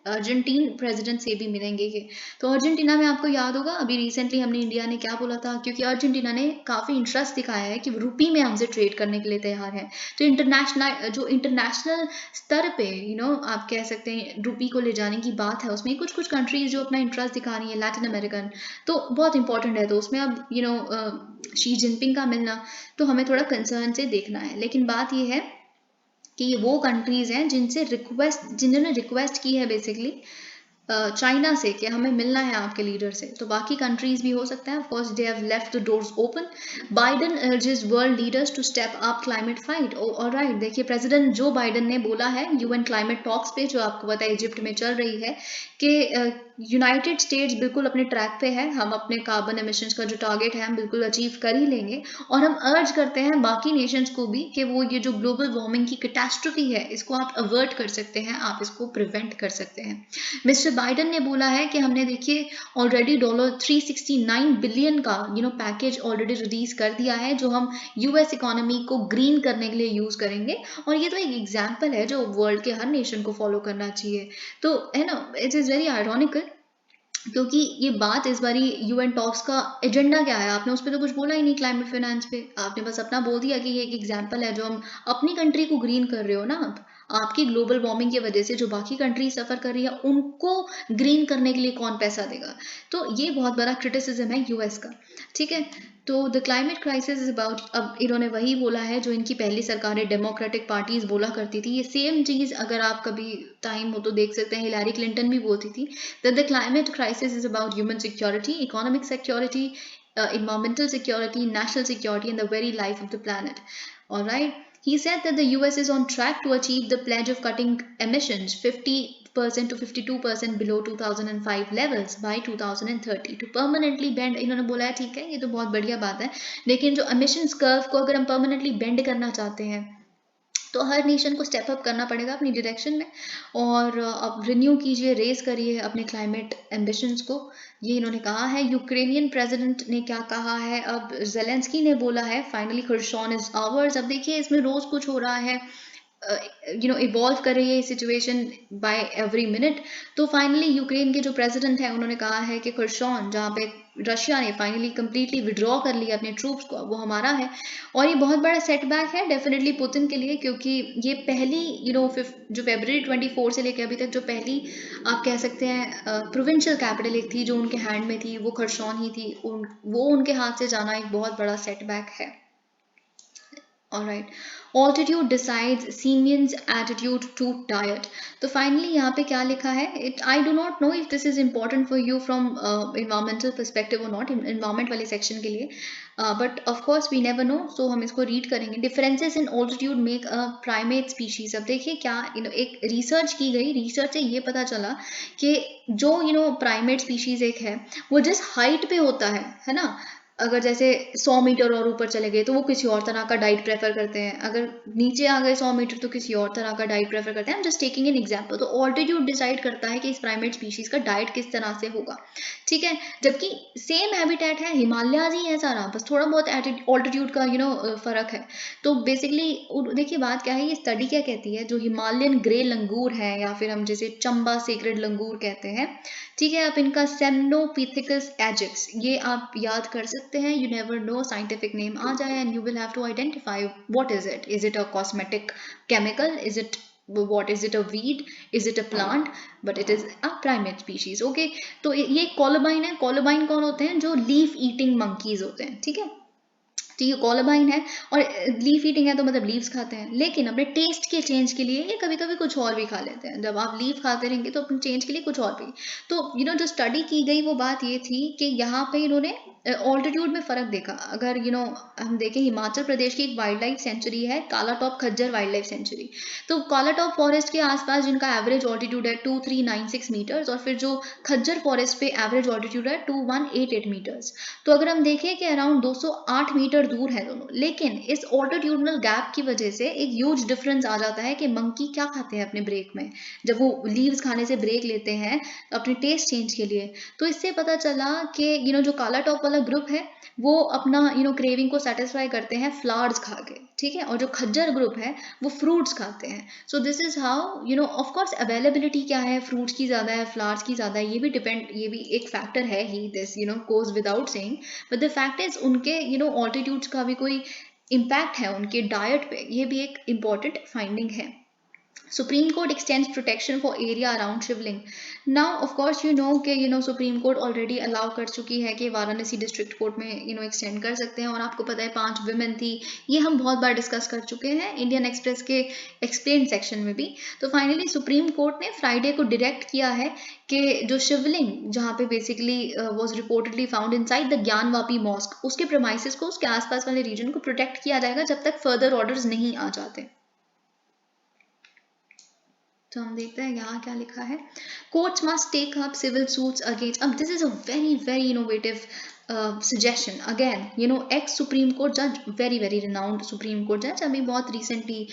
अर्जेंटीन प्रेसिडेंट से भी मिलेंगे ये। तो अर्जेंटीना में आपको याद होगा अभी रिसेंटली हमने इंडिया ने क्या बोला था, क्योंकि अर्जेंटीना ने काफ़ी इंटरेस्ट दिखाया है कि रुपी में हमसे ट्रेड करने के लिए तैयार है। तो इंटरनेशनल स्तर पे आप कह सकते हैं रुपी को ले जाने की बात है, उसमें कुछ कुछ कंट्रीज जो अपना इंटरेस्ट दिखा रही है, लैटिन अमेरिकन, तो बहुत इंपॉर्टेंट है। तो उसमें अब शी जिनपिंग का मिलना तो हमें थोड़ा कंसर्न से देखना है। लेकिन बात यह है कि ये वो कंट्रीज हैं जिन्होंने रिक्वेस्ट की है बेसिकली चाइना से कि हमें मिलना है आपके लीडर से। तो बाकी कंट्रीज भी हो सकता है, of course they have left the doors open. Biden urges world leaders to step up climate fight. Alright, देखिए प्रेसिडेंट जो बाइडन ने बोला है यूएन क्लाइमेट टॉक्स पे, जो आपको पता है इजिप्ट में चल रही है, कि यूनाइटेड स्टेट्स बिल्कुल अपने ट्रैक पे है, हम अपने कार्बन एमिशंस का जो टारगेट है हम बिल्कुल अचीव कर ही लेंगे, और हम अर्ज करते हैं बाकी नेशंस को भी कि वो ये जो ग्लोबल वार्मिंग की कैटास्ट्रोफी है इसको आप अवर्ट कर सकते हैं, आप इसको प्रिवेंट कर सकते हैं। मिस्टर बाइडन ने बोला है कि हमने देखिए ऑलरेडी $369 बिलियन का पैकेज ऑलरेडी रिलीज कर दिया है, जो हम यूएस इकोनॉमी को ग्रीन करने के लिए यूज करेंगे, और ये तो एक एग्जाम्पल है जो वर्ल्ड के हर नेशन को फॉलो करना चाहिए। तो है ना, इट इज़ वेरी आयरॉनिकल, क्योंकि ये बात इस बारी यूएन टॉक्स का एजेंडा क्या है, आपने उस पर तो कुछ बोला ही नहीं, क्लाइमेट फाइनेंस पे आपने बस अपना बोल दिया कि ये एक एग्जाम्पल है जो हम अपनी कंट्री को ग्रीन कर रहे हो ना आप, आपकी ग्लोबल वार्मिंग की वजह से जो बाकी कंट्री सफर कर रही है उनको ग्रीन करने के लिए कौन पैसा देगा। तो ये बहुत बड़ा क्रिटिसिज्म है यूएस का, ठीक है। तो the climate crisis is about, अब इन्होंने वही बोला है जो इनकी पहली सरकारें डेमोक्रेटिक पार्टीज बोला करती थी, ये सेम चीज़ अगर आप कभी टाइम हो तो देख सकते हैं, हिलारी क्लिंटन भी बोलती थी, that the climate crisis is about human security, economic security, environmental security, national security, and the very life of the planet. All right. He said that the US is on track to achieve the pledge of cutting emissions 50% to 52% below 2005 levels by 2030 to permanently bend, इन्होंने बोला है ठीक है ये तो बहुत बढ़िया बात है, लेकिन जो emissions curve को अगर हम permanently bend करना चाहते हैं तो हर नेशन को स्टेप अप करना पड़ेगा अपनी डायरेक्शन में, और अब रिन्यू कीजिए, रेस करिए अपने क्लाइमेट एम्बिशंस को, ये इन्होंने कहा है। यूक्रेनियन प्रेसिडेंट ने क्या कहा है, अब जेलेंस्की ने बोला है फाइनली खर्सोन इज आवर्स। अब देखिए इसमें रोज कुछ हो रहा है, इवॉल्व कर रही है ये सिचुएशन बाय एवरी मिनट। तो फाइनली यूक्रेन के जो प्रेसिडेंट हैं उन्होंने कहा है कि खर्सोन, जहाँ पे रशिया ने फाइनली कंप्लीटली विड्रॉ कर लिया अपने ट्रूप्स को, वो हमारा है, और ये बहुत बड़ा सेटबैक है डेफिनेटली पुतिन के लिए, क्योंकि ये पहली जो फरवरी 24 से लेकर अभी तक जो पहली आप कह सकते हैं प्रोविंशियल कैपिटल एक थी जो उनके हैंड में थी, वो खर्सोन ही थी, वो उनके हाथ से जाना एक बहुत बड़ा सेटबैक है। Alright. Altitude decides Simeon's attitude to diet. तो finally यहाँ पे क्या लिखा है, I do not know if this is important for you from environmental perspective or not, environment वाले section के लिए, but of course we never know, so हम इसको read करेंगे। Differences in altitude make a primate species. अब देखिए क्या एक research की गई, research से ये पता चला कि जो primate species एक है वो जिस height पे होता है ना, अगर जैसे 100 मीटर और ऊपर चले गए तो वो किसी और तरह का डाइट प्रेफर करते हैं, अगर नीचे आ गए 100 मीटर तो किसी और तरह का डाइट प्रेफर करते हैं। I'm just taking an example. तो ऑल्टीट्यूड डिसाइड करता है कि इस प्राइमेट स्पीशीज का डाइट किस तरह से होगा, ठीक है। जबकि सेम हैबिटेट है, हिमालयाज ही है सारा, बस थोड़ा बहुत ऑल्टीट्यूड का फर्क है। तो बेसिकली देखिए बात क्या है, ये स्टडी क्या कहती है, जो हिमालयन ग्रे लंगूर है या फिर हम जैसे चंबा सेक्रेड लंगूर कहते हैं, ठीक है, आप इनका सेमनोपिथिकस एजिक्स ये आप याद कर सकते हैं, you never know scientific name आ जाए and you will have to identify what is it a cosmetic chemical, is it what is it, a weed, is it a plant, but it is a primate species. Okay, तो ये कोलबाइन है. कोलबाइन कौन होते हैं? जो leaf eating monkeys होते हैं. ठीक है, तो ये कोलबाइन है और लीफ ईटिंग है तो मतलब लीव्स खाते हैं, लेकिन अपने टेस्ट के चेंज के लिए ये कभी कभी कुछ और भी खा लेते हैं. जब आप लीफ खाते रहेंगे तो अपने चेंज के लिए कुछ और भी. तो जो स्टडी की गई वो बात ये थी कि यहाँ पे इन्होंने ऑल्टीट्यूड में फर्क देखा. अगर हम देखें, हिमाचल प्रदेश की एक वाइल्ड लाइफ सेंचुरी है काला टॉप खज्जर वाइल्ड लाइफ सेंचुरी. तो काला टॉप फॉरेस्ट के आसपास जिनका एवरेज ऑल्टीट्यूड है 2396 मीटर्स, और फिर जो खज्जर फॉरेस्ट पे एवरेज ऑल्टीट्यूड है 2188 मीटर्स. तो अगर हम देखें कि अराउंड 208 मीटर दूर है दोनों, लेकिन इस ऑल्टीट्यूडनल गैप की वजह से एक ह्यूज डिफरेंस आ जाता है कि मंकी क्या खाते हैं अपने ब्रेक में, जब वो लीव्स खाने से ब्रेक लेते हैं अपने टेस्ट चेंज के लिए. तो इससे पता चला कि जो काला टॉप वाला ग्रुप है वो अपना क्रेविंग को सेटिस्फाई करते हैं फ्लावर्स खा के. ठीक है, और जो खज्जर ग्रुप है वो फ्रूट्स खाते हैं. सो this is how of course availability क्या है, फ्रूट्स की ज़्यादा है, फ्लावर्स की ज़्यादा है, ये भी एक फैक्टर है ही. This goes without saying, but the fact is उनके ऑल्टीट्यूड्स का भी कोई इम्पैक्ट है उनके डाइट पे. ये भी एक इम्पॉर्टेंट फाइंडिंग है. Supreme Court extends protection for area around Shivling. Now of course कि सुप्रीम कोर्ट ऑलरेडी अलाउ कर चुकी है कि वाराणसी डिस्ट्रिक्ट कोर्ट में एक्सटेंड कर सकते हैं. और आपको पता है 5 विमेन थी, ये हम बहुत बार डिस्कस कर चुके हैं इंडियन एक्सप्रेस के एक्सप्लेन सेक्शन में भी. तो फाइनली सुप्रीम कोर्ट ने फ्राइडे को डायरेक्ट किया है कि जो शिवलिंग जहाँ पे basically was reportedly found inside the Gyanvapi mosque, उसके प्रेमाइसेस को, उसके आसपास वाले रीजन को प्रोटेक्ट किया जाएगा जब तक फर्दर ऑर्डर्स नहीं आ जाते. तो हम देखते हैं यहाँ क्या लिखा है. Courts must take up civil suits against. अब this is a very very innovative suggestion. Again, ex Supreme Court judge, very very renowned Supreme Court judge, अभी बहुत रिसेंटली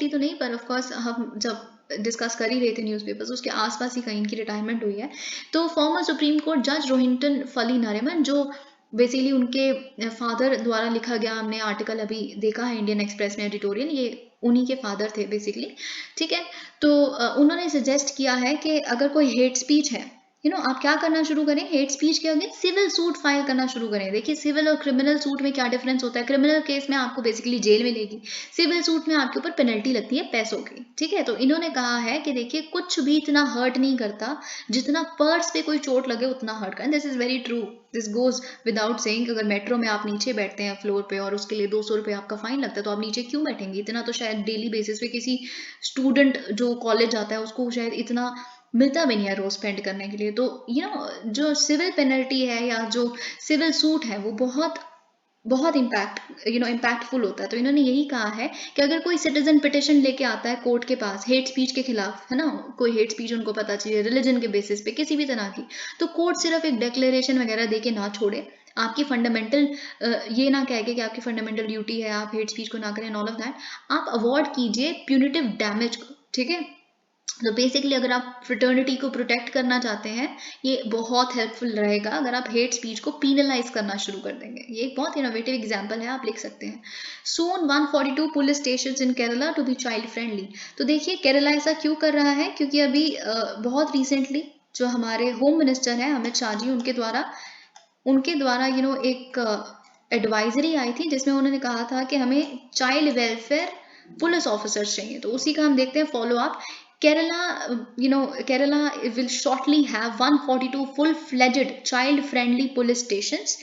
तो नहीं, पर ऑफ कोर्स हम जब डिस्कस कर ही रहे थे न्यूज़पेपर्स, उसके आसपास ही कहीं इनकी रिटायरमेंट हुई है. तो फॉर्मर सुप्रीम कोर्ट जज रोहिंटन फली नरिमन, जो बेसिकली उनके फादर द्वारा लिखा गया, हमने आर्टिकल अभी देखा है इंडियन एक्सप्रेस में एडिटोरियल, ये उन्हीं के फादर थे बेसिकली. ठीक है, तो उन्होंने सजेस्ट किया है कि अगर कोई हेट स्पीच है, आप क्या करना शुरू करें, हेट स्पीच के अगेंस्ट सिविल सूट फाइल करना शुरू करें. देखिए सिविल और क्रिमिनल सूट में क्या डिफरेंस होता है. क्रिमिनल केस में आपको बेसिकली जेल मिलेगी, सिविल सूट में आपके ऊपर पेनल्टी लगती है पैसों की. ठीक है, तो इन्होंने कहा है कि देखिए कुछ भी इतना हर्ट नहीं करता जितना पर्स पे कोई चोट लगे उतना हर्ट करता. This is very true, this goes without saying. अगर मेट्रो में आप नीचे बैठते हैं फ्लोर पे और उसके लिए 200 रुपये आपका फाइन लगता है, तो आप नीचे क्यों बैठेंगे? इतना तो शायद डेली बेसिस पे किसी स्टूडेंट जो कॉलेज जाता है उसको शायद इतना मिलता भी नहीं है रोज स्पेंड करने के लिए. तो जो सिविल पेनल्टी है या जो सिविल सूट है वो बहुत इम्पैक्टफुल होता है. तो इन्होंने यही कहा है कि अगर कोई सिटीजन पिटिशन लेके आता है कोर्ट के पास हेट स्पीच के खिलाफ, है ना, कोई हेट स्पीच उनको पता चाहिए रिलीजन के बेसिस पे किसी भी तरह की, तो कोर्ट सिर्फ एक डिक्लेरेशन वगैरह दे के ना छोड़े. आपकी फंडामेंटल ये ना कह के कि आपकी फंडामेंटल ड्यूटी है आप हेट स्पीच को ना करें, ऑल ऑफ दैट, आप अवॉर्ड कीजिए प्यूनिटिव डैमेज को. ठीक है, तो बेसिकली अगर आप फ्रेटर्निटी को प्रोटेक्ट करना चाहते हैं, ये बहुत हेल्पफुल रहेगा अगर आप हेट स्पीच को पीनलाइज करना शुरू कर देंगे. ये एक बहुत इनोवेटिव एग्जांपल है, आप लिख सकते हैं. Soon 142 police stations in Kerala to be child friendly. तो देखिए केरला ऐसा क्यों कर रहा है, क्योंकि अभी बहुत रिसेंटली जो हमारे होम मिनिस्टर हैं अमित शाह जी, उनके द्वारा एक एडवाइजरी आई थी जिसमें उन्होंने कहा था कि हमें चाइल्ड वेलफेयर पुलिस ऑफिसर्स चाहिए. तो उसी का हम देखते हैं follow up. Kerala will shortly have 142 full-fledged child-friendly police stations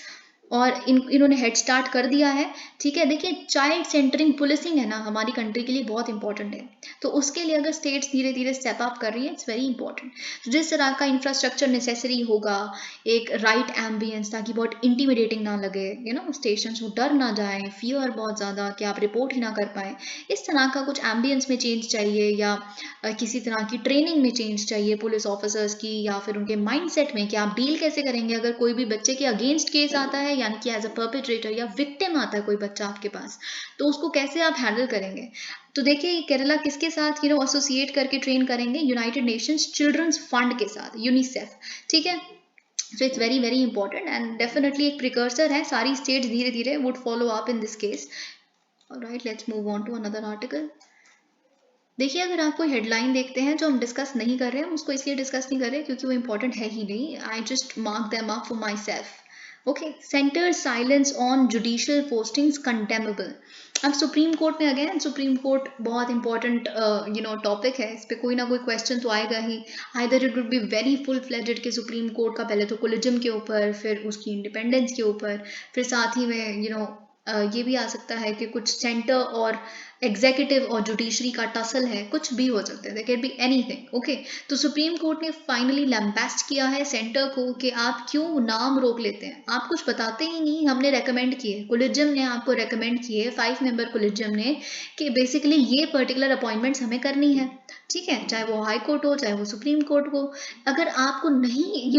और इन्होंने हेड स्टार्ट कर दिया है. ठीक है, देखिए चाइल्ड सेंटरिंग पुलिसिंग है ना हमारी कंट्री के लिए बहुत इंपॉर्टेंट है. तो उसके लिए अगर स्टेट्स धीरे धीरे स्टेप अप कर रही है, इट्स वेरी इंपॉर्टेंट. तो जिस तरह का इंफ्रास्ट्रक्चर नेसेसरी होगा, एक राइट एम्बियंस ताकि बहुत इंटीमिडेटिंग ना लगे, स्टेशन को डर ना जाए, फियर बहुत ज़्यादा कि आप रिपोर्ट ही ना कर पाए, इस तरह का कुछ एम्बियंस में चेंज चाहिए, या किसी तरह की ट्रेनिंग में चेंज चाहिए पुलिस ऑफिसर्स की, या फिर उनके माइंडसेट में कि आप डील कैसे करेंगे अगर कोई भी बच्चे के अगेंस्ट केस आता है, यानी कि एज अ परपेट्रेटर या विक्टिम आता है कोई बच्चा आपके पास, तो उसको कैसे आप हैंडल करेंगे. तो देखिए केरला किसके साथ एसोसिएट करके ट्रेन करेंगे, यूनाइटेड नेशंस चिल्ड्रंस फंड के साथ, यूनिसेफ. ठीक है, so it's very very important and definitely एक प्रिकर्सर है. सारी स्टेट्स धीरे धीरे would follow up in this case. Alright, let's move on to another article. देखिए अगर आप कोई हेडलाइन देखते हैं जो हम डिस्कस नहीं कर रहे हैं, हम उसको इसलिए डिस्कस नहीं कर रहे क्योंकि वो इंपॉर्टेंट है ही नहीं. I just mark them up for myself. Okay, center silence on judicial postings condemnable. अब सुप्रीम कोर्ट में अगेन, सुप्रीम कोर्ट बहुत इंपॉर्टेंट टॉपिक है, इस पे कोई ना कोई क्वेश्चन तो आएगा ही। Either it would be very full fledged के सुप्रीम कोर्ट का पहले तो कोलिजियम के ऊपर, फिर उसकी इंडिपेंडेंस के ऊपर, फिर साथ ही में ये भी आ सकता है कि कुछ सेंटर और एग्जीक्यूटिव और जुडिशरी का टसल है, कुछ भी हो सकता है, there can be anything. Okay, तो सुप्रीम कोर्ट ने फाइनली लैम्बेस्ट किया है सेंटर को कि आप क्यों नाम रोक लेते हैं, आप कुछ बताते ही नहीं, हमने रेकमेंड किए, कोलिजियम ने आपको रेकमेंड किए, 5 मेंबर कोलिजियम ने, कि बेसिकली ये पर्टिकुलर अपॉइंटमेंट्स हमें करनी है, ठीक है, चाहे वो हाई कोर्ट हो, चाहे वो सुप्रीम कोर्ट हो। अगर आपको नहीं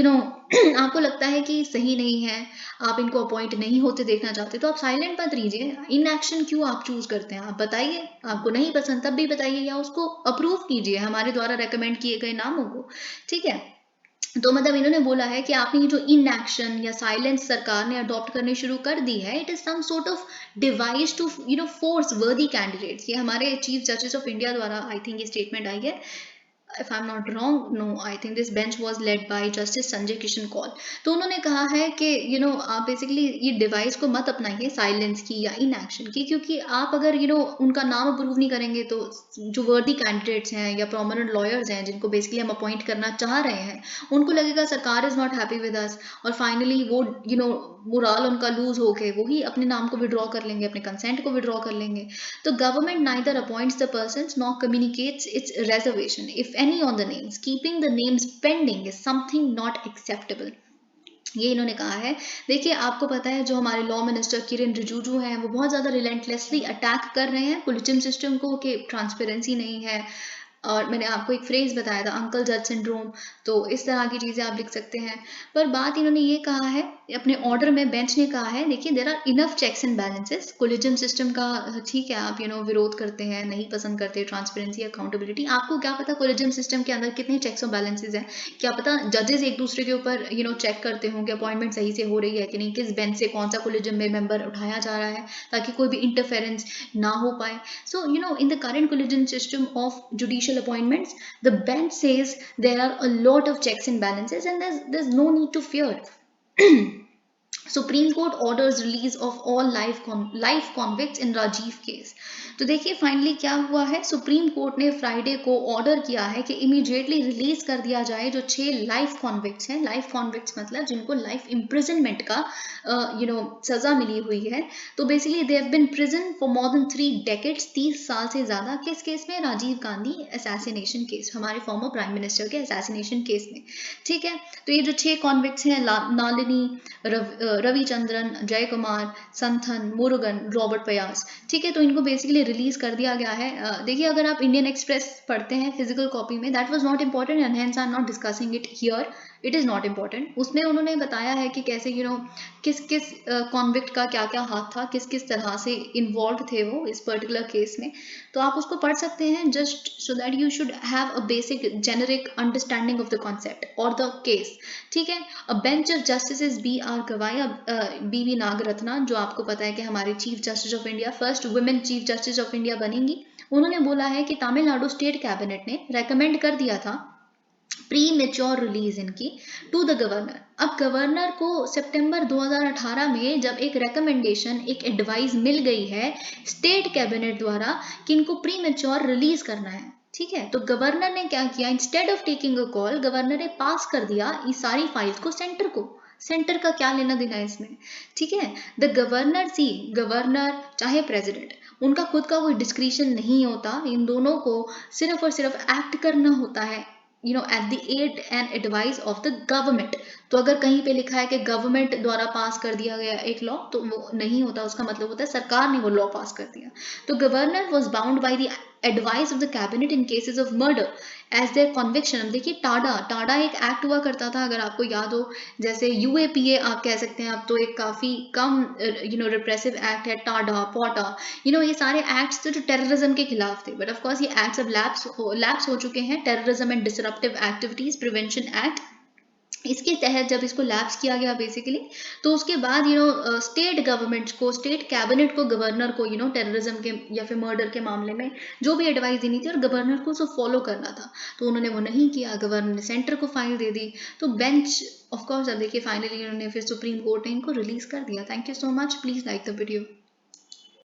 आपको लगता है कि सही नहीं है, आप इनको अपॉइंट नहीं होते देखना चाहते, तो आप साइलेंट मत रहिए। इन एक्शन क्यों आप चूज करते हैं, आप बताइए, आपको नहीं पसंद तब भी बताइए, या उसको अप्रूव कीजिए हमारे द्वारा रेकमेंड किए गए नामों को, ठीक है। तो मतलब इन्होंने बोला है कि आपने ये जो इन एक्शन या साइलेंस सरकार ने अडॉप्ट करने शुरू कर दी है, it is some sort of device to force worthy candidates. ये हमारे चीफ जस्टिस ऑफ इंडिया द्वारा आई थिंक ये स्टेटमेंट आई है, if I'm not wrong, no, I think this bench was led by Justice Sanjay Kishan Kaul। तो उन्होंने कहा है कि आप बेसिकली ये डिवाइस को मत अपनाइए साइलेंस की या इनएक्शन की, क्योंकि आप अगर उनका नाम अप्रूव नहीं करेंगे तो जो वर्दी कैंडिडेट्स हैं या प्रोमिनेंट लॉयर्स हैं जिनको बेसिकली हम अपॉइंट करना चाह रहे हैं, उनको लगेगा सरकार is not happy with us, और फाइनली वो मोरल उनका लूज होके वही अपने नाम को विड्रॉ कर लेंगे, अपने कंसेंट को विड्रॉ कर लेंगे। तो government neither appoints the persons nor communicates it's reservation if any on the names, keeping the names pending is something not acceptable। ये इन्होंने कहा है। देखिए, आपको पता है जो हमारे लॉ मिनिस्टर किरेन रिजिजू हैं, वो बहुत ज़्यादा रिलेंटलेसली अटैक कर रहे हैं कोलिजियम सिस्टम को कि ट्रांसपेरेंसी नहीं है, और मैंने आपको एक फ्रेज बताया था अंकल जज सिंड्रोम, तो इस तरह की चीज़ें आप लिख सकते हैं। पर बात इन्होंने ये कहा है अपने ऑर्डर में, बेंच ने कहा है, देखिए there are enough checks and balances, collegium system का ठीक है आप विरोध करते हैं, नहीं पसंद करते ट्रांसपेरेंसी अकाउंटेबिलिटी, आपको क्या पता कोलिजियम सिस्टम के अंदर कितने चेक्स और बैलेंसेस हैं, क्या पता जजेस एक दूसरे के ऊपर चेक करते हों कि अपॉइंटमेंट सही से हो रही है कि नहीं, किस बेंच से कौन सा कोलिजियम में मेंबर उठाया जा रहा है, ताकि कोई भी इंटरफेरेंस ना हो पाए। So in the current collegium system of judicial appointments, the bench says there are a lot of checks and balances and there's no need to fear। Supreme court orders release of all life convicts in Rajiv case. तो देखिए finally क्या हुआ है, supreme court ने Friday को order किया है कि इमीडिएटली रिलीज कर दिया जाए जो 6 लाइफ कॉन्विक्ट्स हैं। लाइफ कॉन्विक्ट्स मतलब जिनको लाइफ इम्प्रिजनमेंट का सजा मिली हुई है। तो basically they have been prison for more than 3 decades, 30 साल से ज्यादा। किस केस में? राजीव गांधी असैसिनेशन केस, हमारे फॉर्मर प्राइम मिनिस्टर के असैसिनेशन केस में, ठीक है। तो ये जो 6 कॉन्विक्ट्स हैं, नालिनी, रविचंद्रन, जय कुमार, संथन, मुरुगन, रॉबर्ट पयास, ठीक है, तो इनको बेसिकली रिलीज कर दिया गया है। देखिए अगर आप इंडियन एक्सप्रेस पढ़ते हैं फिजिकल कॉपी में, that was not important and hence I am not discussing it here, it is not important. उसमें उन्होंने बताया है कि कैसे किस किस कॉन्विक्ट का क्या क्या हाथ था, किस किस तरह से इन्वॉल्व थे वो इस पर्टिकुलर केस में। तो आप उसको पढ़ सकते हैं just so that you should have a basic generic understanding of the concept और द केस, ठीक है। अ बेंच ऑफ जस्टिस BR गवाई, BB नागरत्ना, जो आपको पता है कि हमारे chief justice of India, first women chief justice of India बनेंगी। उन्होंने बोला है कि तमिलनाडु स्टेट कैबिनेट ने रेकमेंड कर दिया था प्री मेच्योर रिलीज इनकी टू द गवर्नर। अब गवर्नर को सितंबर 2018 में जब एक रेकमेंडेशन, एक एडवाइस मिल गई है स्टेट कैबिनेट द्वारा कि इनको प्री मेच्योर रिलीज करना है, ठीक है, तो गवर्नर ने क्या किया, instead of taking a call, governor ने पास कर दिया ये सारी फाइल्स को सेंटर को। सेंटर का क्या लेना देना है इसमें, ठीक है। द गवर्नर चाहे प्रेसिडेंट, उनका खुद का कोई डिस्क्रिशन नहीं होता, इन दोनों को सिर्फ और सिर्फ एक्ट करना होता है at the aid and advice of the government। तो अगर कहीं पे लिखा है कि गवर्नमेंट द्वारा पास कर दिया गया एक लॉ, तो वो नहीं होता, उसका मतलब होता है सरकार ने वो लॉ पास कर दिया। तो governor was bound by the advice of the cabinet in cases of murder as their conviction. देखिए टाडा एक एक्ट हुआ करता था, अगर आपको याद हो, जैसे UAPA आप कह सकते हैं, अब तो एक काफी कम रिप्रेसिव एक्ट है, टाडा, पोटा, ये सारे एक्ट्स थे जो टेररिज्म के खिलाफ थे, बट ऑफ कोर्स ये एक्ट्स अब लैप्स हो चुके हैं। Terrorism and disruptive activities prevention act, इसके तहत जब इसको लैप्स किया गया बेसिकली, तो उसके बाद स्टेट गवर्नमेंट को, स्टेट कैबिनेट को, गवर्नर को टेररिज्म के या फिर मर्डर के मामले में जो भी एडवाइस देनी थी, और गवर्नर को उसको फॉलो करना था, तो उन्होंने वो नहीं किया, गवर्नर ने सेंटर को फाइल दे दी। तो बेंच ऑफ कोर्स अब देखिए फाइनली उन्होंने फिर सुप्रीम कोर्ट ने इनको रिलीज कर दिया। Thank you so much, please like the video.